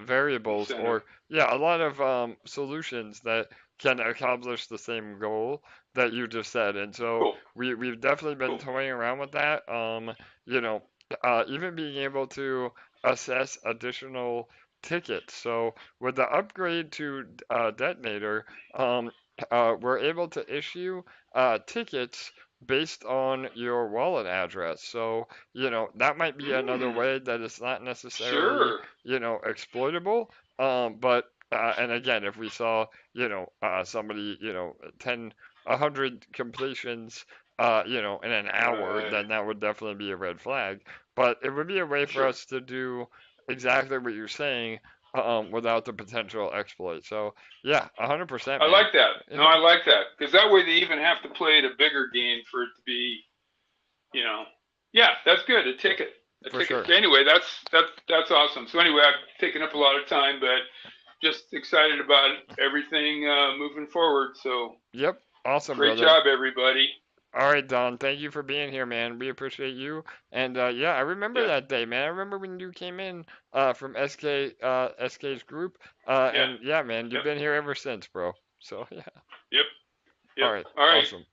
variables or a lot of solutions that can accomplish the same goal that you just said. And so we've definitely been toying around with that. You know, even being able to assess additional tickets. So with the upgrade to Detonator, we're able to issue tickets based on your wallet address. So, you know, that might be another way that it's not necessarily, you know, exploitable. But and again, if we saw, you know, somebody, you know, 100 completions, you know, in an hour, then that would definitely be a red flag. But it would be a way for us to do exactly what you're saying, without the potential exploit. So yeah, 100%. I like that. No, I like that, because that way they even have to play it a bigger game for it to be, you know, yeah, that's good. A ticket. Sure. Anyway, that's awesome. So anyway, I've taken up a lot of time, but just excited about everything moving forward. So yep, awesome. Great brother. job, everybody. All right, Don. Thank you for being here, man. We appreciate you. And yeah, I remember that day, man. I remember when you came in from SK's group. And yeah, man, you've been here ever since, bro. So yeah. Yep. All right. Awesome.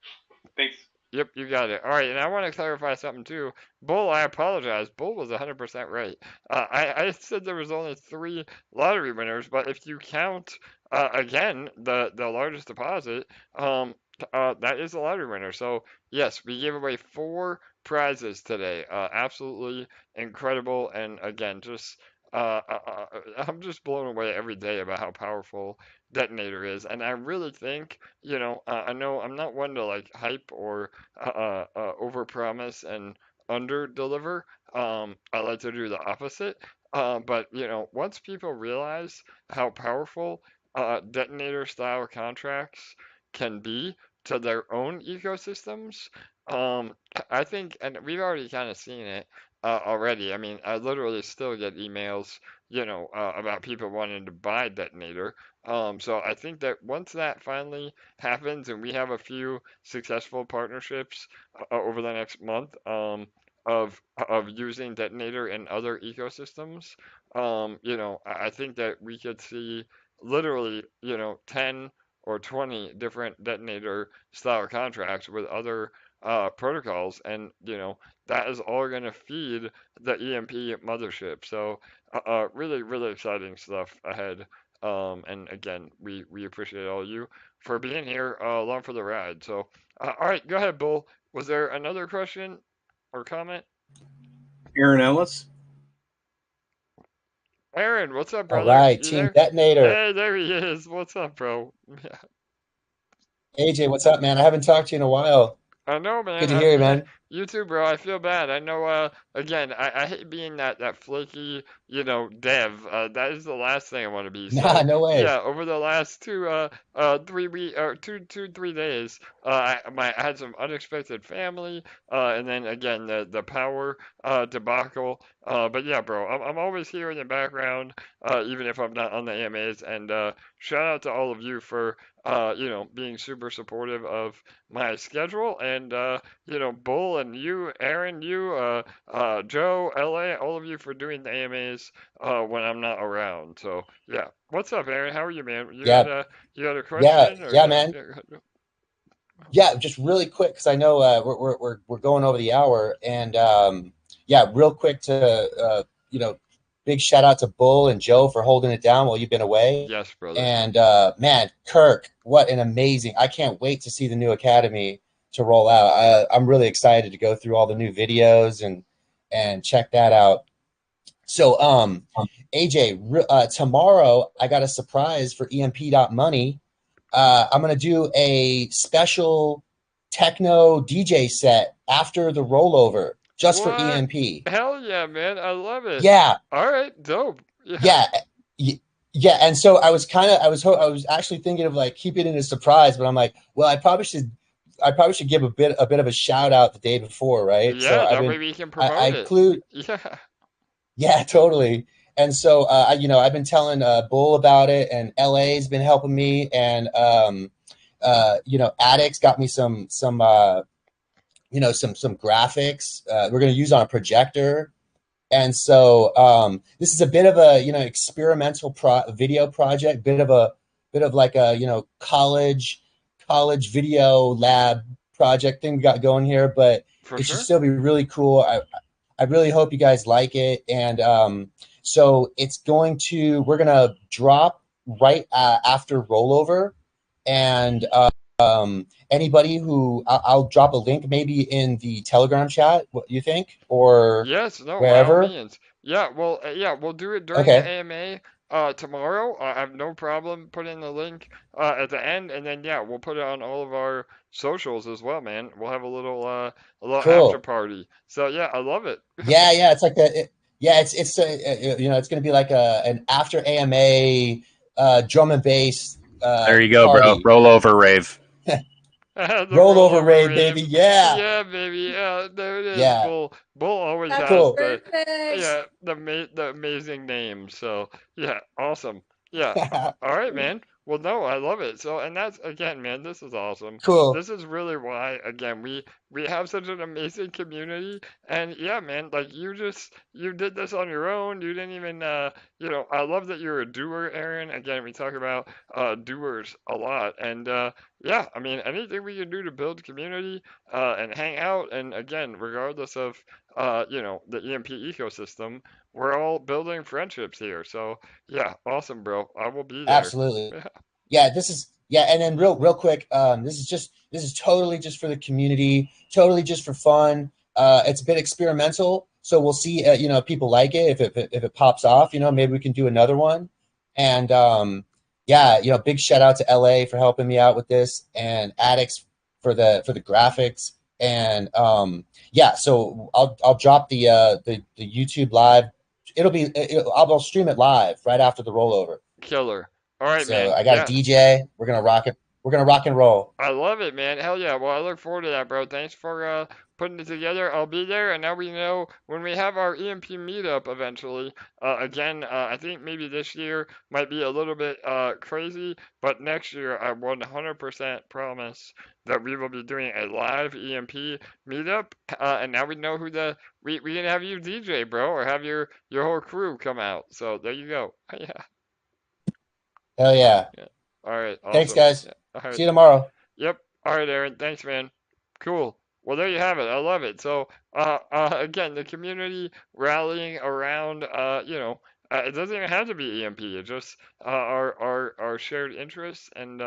Thanks. Yep, you got it. All right, and I want to clarify something too. Bull, I apologize. Bull was 100% right. I said there was only 3 lottery winners, but if you count again the largest deposit, that is a lottery winner. So yes, we gave away 4 prizes today. Absolutely incredible, and again, just I'm just blown away every day about how powerful Detonator is, and I really think, you know, I know I'm not one to like hype or overpromise and underdeliver. I like to do the opposite. But you know, once people realize how powerful Detonator style contracts can be to their own ecosystems, I think, and we've already kind of seen it already. I mean, I literally still get emails, you know, about people wanting to buy Detonator. So I think that once that finally happens and we have a few successful partnerships over the next month, of using Detonator in other ecosystems, you know, I think that we could see literally, you know, 10 or 20 different Detonator style contracts with other protocols, and you know, that is all going to feed the EMP mothership. So really, really exciting stuff ahead. And again, we appreciate all of you for being here along for the ride. So all right, go ahead, Bull. Was there another question or comment? Aaron Ellis. Aaron, what's up, brother? All right, You Team there? Detonator. Hey, there he is. What's up, bro? Yeah. AJ, what's up, man? I haven't talked to you in a while. I know, man. Good to hear you, man. You too, bro. I feel bad. I know, again, I hate being that flaky, you know, dev. That is the last thing I want to be. So, Nah, no way. yeah, over the last 3 days, I had some unexpected family, and then again, the power, debacle. But yeah, bro, I'm always here in the background, even if I'm not on the AMAs, and, shout out to all of you for, you know, being super supportive of my schedule, and, you know, Bull and you, Aaron, you, Joe, LA, all of you for doing the AMAs when I'm not around. So yeah, what's up, Aaron? How are you, man? You had a question? Yeah, man. Yeah, just really quick, because I know we're going over the hour, and yeah, real quick to you know, big shout out to Bull and Joe for holding it down while you've been away. Yes, brother. And man, Kirk, what an amazing! I can't wait to see the new academy to roll out. I'm really excited to go through all the new videos and check that out. So, AJ, tomorrow I got a surprise for EMP.Money. I'm going to do a special techno DJ set after the rollover just What? for EMP. Hell yeah, man. I love it. Yeah. All right. Dope. Yeah. Yeah. And so I was actually thinking of like keeping it a surprise, but I'm like, well, I probably should give a bit of a shout out the day before, right? Yeah, so that way we can promote it. Yeah. Yeah, totally. And so, I've been telling Bull about it, and LA's been helping me, and Addict's got me some graphics we're going to use on a projector. And so this is a bit of a experimental video project, bit of like a college video lab project thing we got going here, but it should still be really cool. I really hope you guys like it. And so we're going to drop right after rollover. And anybody who I'll drop a link maybe in the Telegram chat, what you think, or wherever. By all means. Yeah, well, we'll do it during the AMA tomorrow. I have no problem putting the link at the end, and then we'll put it on all of our socials as well, man. We'll have a little after party. So I love it. Yeah, it's like it's going to be like an after AMA drum and bass. There you go, party. bro. Rollover rave. rollover rave, baby. Yeah. Yeah, baby. There it is. Yeah. Bull always has the amazing name. So awesome. Yeah. All right, man. Well, no, I love it. So, and that's, again, man, this is awesome. Cool. This is really why, again, we have such an amazing community. And man, like you did this on your own. You didn't even, I love that you're a doer, Aaron. Again, we talk about doers a lot. And I mean, anything we can do to build community and hang out. And again, regardless of, the EMP ecosystem, we're all building friendships here. So awesome, bro. I will be there. Absolutely. Yeah, this is and then real quick, this is totally just for the community, totally just for fun. It's a bit experimental, so we'll see people like it. If it pops off, maybe we can do another one. And big shout out to LA for helping me out with this, and Addicts for the graphics. And so I'll drop the YouTube live. I'll stream it live right after the rollover. Killer. All right, so man. I got a DJ. We're gonna rock it. We're gonna rock and roll. I love it, man. Hell yeah. Well, I look forward to that, bro. Thanks for putting it together. I'll be there, and now we know when we have our EMP meetup eventually. Again, I think maybe this year might be a little bit crazy, but next year I 100% promise that we will be doing a live EMP meetup. And now we know who we can have you DJ, bro, or have your whole crew come out. So there you go. Yeah. Hell yeah. All right. Awesome. Thanks, guys. Right. See you tomorrow. Yep. All right, Aaron. Thanks, man. Cool. Well, there you have it. I love it. So, again, the community rallying around, it doesn't even have to be EMP. It just our shared interests and,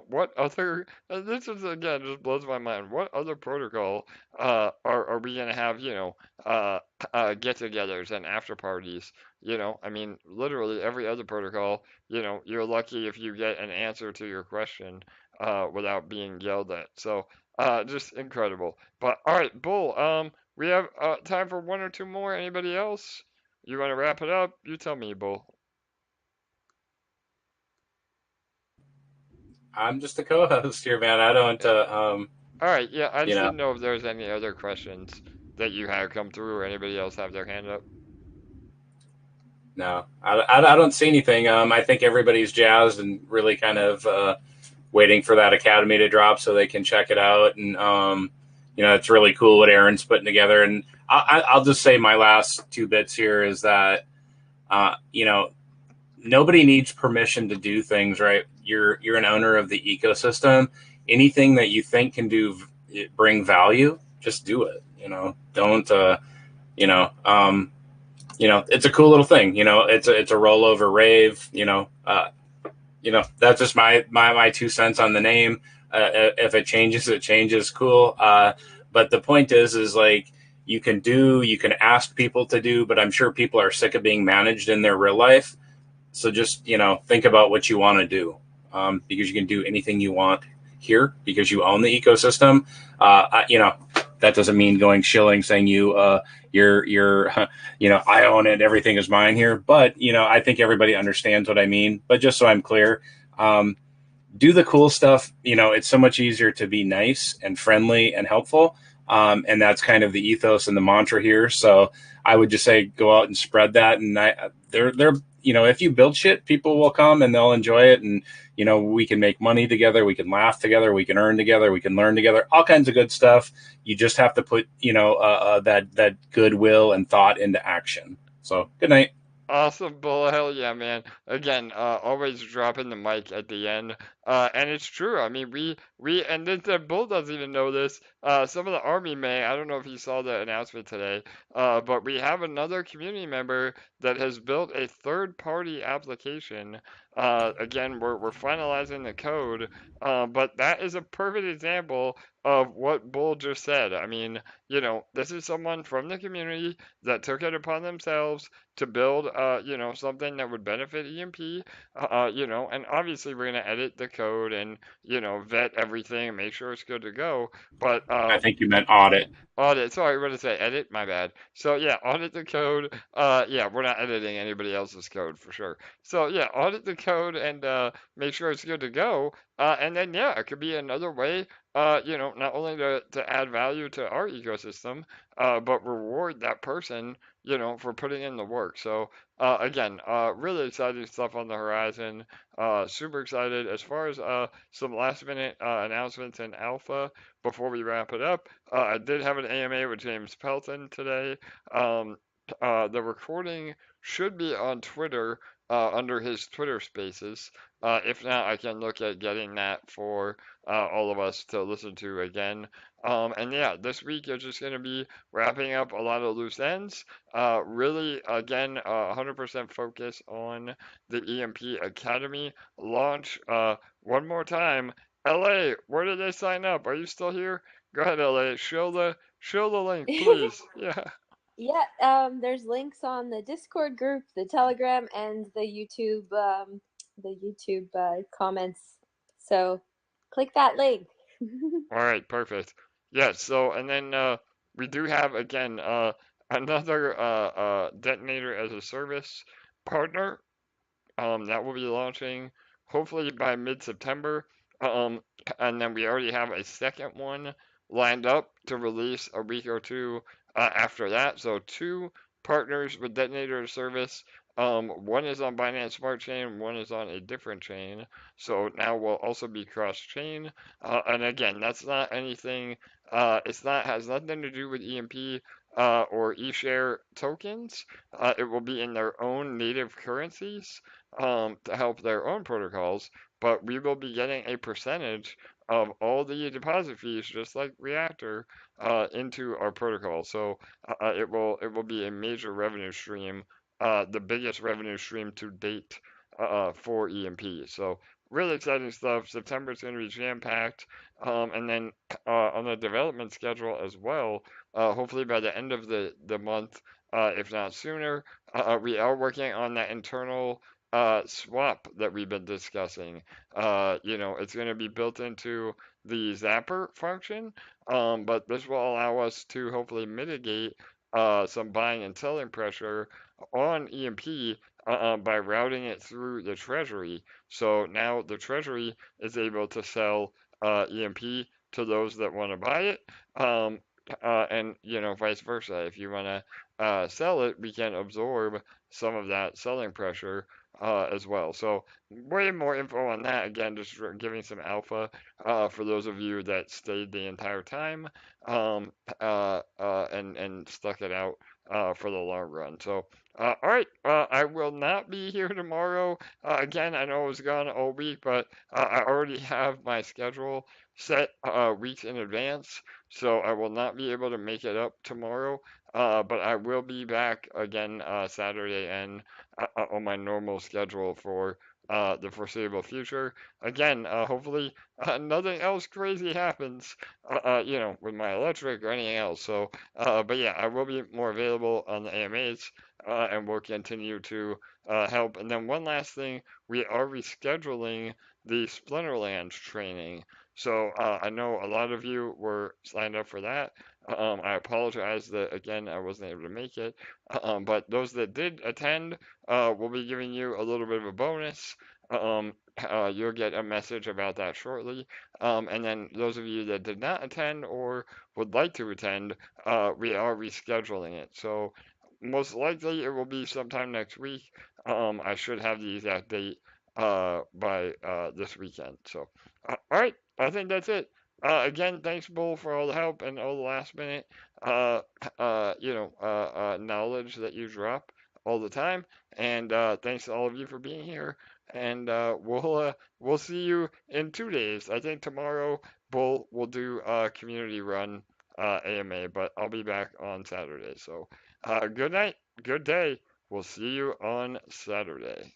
what other, this is, again, just blows my mind. What other protocol are we going to have, get-togethers and after parties? I mean, literally every other protocol, you're lucky if you get an answer to your question without being yelled at. So, just incredible. But all right, Bull, we have time for one or two more. Anybody else? You want to wrap it up? You tell me, Bull. I'm just a co-host here, man. I don't. All right, yeah. I just didn't know if there's any other questions that you had come through, or anybody else have their hand up. No, I don't see anything. I think everybody's jazzed and really kind of waiting for that academy to drop so they can check it out. And it's really cool what Aaron's putting together. And I'll just say my last two bits here is that nobody needs permission to do things, right? You're an owner of the ecosystem. Anything that you think can bring value, just do it. Don't it's a cool little thing. It's a rollover rave. That's just my 2 cents on the name. If it changes, it changes. Cool. But the point is like you can ask people to do, but I'm sure people are sick of being managed in their real life. So just, think about what you want to do, because you can do anything you want here because you own the ecosystem. That doesn't mean going shilling, saying you're I own it, everything is mine here. But, I think everybody understands what I mean. But just so I'm clear, do the cool stuff. It's so much easier to be nice and friendly and helpful. And that's kind of the ethos and the mantra here. So I would just say, go out and spread that. And they're if you build shit, people will come and they'll enjoy it. And, we can make money together. We can laugh together. We can earn together. We can learn together, all kinds of good stuff. You just have to put, that goodwill and thought into action. So good night. Awesome, Bull. Hell yeah, man. Again, always dropping the mic at the end. And it's true. I mean, and then the Bull doesn't even know this. Some of the army may. I don't know if you saw the announcement today. But we have another community member that has built a third-party application. Again, we're finalizing the code. But that is a perfect example of what Bull just said. I mean, this is someone from the community that took it upon themselves to build, something that would benefit EMP, and obviously we're going to edit the code and, vet everything and make sure it's good to go. But I think you meant audit. Audit. Sorry, what did I say? Edit? My bad. So yeah, audit the code. Yeah, we're not editing anybody else's code for sure. So yeah, audit the code and make sure it's good to go. And then yeah, it could be another way. Not only to add value to our ecosystem, but reward that person, for putting in the work. So again, really exciting stuff on the horizon. Super excited as far as some last minute announcements in alpha before we wrap it up. I did have an AMA with James Pelton today. The recording should be on Twitter under his Twitter Spaces. If not, I can look at getting that for all of us to listen to again. And yeah, this week is just going to be wrapping up a lot of loose ends. Really, again, 100% focus on the EMP Academy launch. One more time, LA, where did they sign up? Are you still here? Go ahead, LA. Show the link, please. Yeah. Yeah, there's links on the Discord group, the Telegram, and the YouTube comments. So click that link. All right, perfect. Yeah, so and then we do have again another Detonator as a Service partner that will be launching hopefully by mid-September. And then we already have a second one lined up to release a week or two after that. So two partners with Detonator Service. One is on Binance Smart Chain, one is on a different chain. So now we'll also be cross-chain. And again, that's not anything. Has nothing to do with EMP or eShare tokens. It will be in their own native currencies to help their own protocols, but we will be getting a percentage of all the deposit fees, just like Reactor, into our protocol. So it will be a major revenue stream, the biggest revenue stream to date for EMP. So really exciting stuff. September is going to be jam-packed. And then on the development schedule as well, hopefully by the end of the month, if not sooner, we are working on that internal swap that we've been discussing. It's going to be built into the Zapper function, but this will allow us to hopefully mitigate some buying and selling pressure on EMP by routing it through the Treasury. So now the Treasury is able to sell EMP to those that want to buy it, and vice versa. If you want to sell it, we can absorb some of that selling pressure as well. So way more info on that. Again, just giving some alpha for those of you that stayed the entire time and stuck it out for the long run. So all right, I will not be here tomorrow. Again, I know I was gone all week, but I already have my schedule set weeks in advance, so I will not be able to make it up tomorrow. But I will be back again Saturday and on my normal schedule for the foreseeable future. Again, hopefully nothing else crazy happens, with my electric or anything else. So, but yeah, I will be more available on the AMAs, and we'll continue to help. And then one last thing, we are rescheduling the Splinterlands training. So I know a lot of you were signed up for that. I apologize that again I wasn't able to make it. But those that did attend, we'll be giving you a little bit of a bonus. You'll get a message about that shortly. And then those of you that did not attend or would like to attend, we are rescheduling it. So most likely it will be sometime next week. I should have the exact date by this weekend. So, all right, I think that's it. Again, thanks, Bull, for all the help and all the last minute, knowledge that you drop all the time. And thanks to all of you for being here. And we'll see you in 2 days. I think tomorrow, Bull will do a community run AMA, but I'll be back on Saturday. So, good night, good day. We'll see you on Saturday.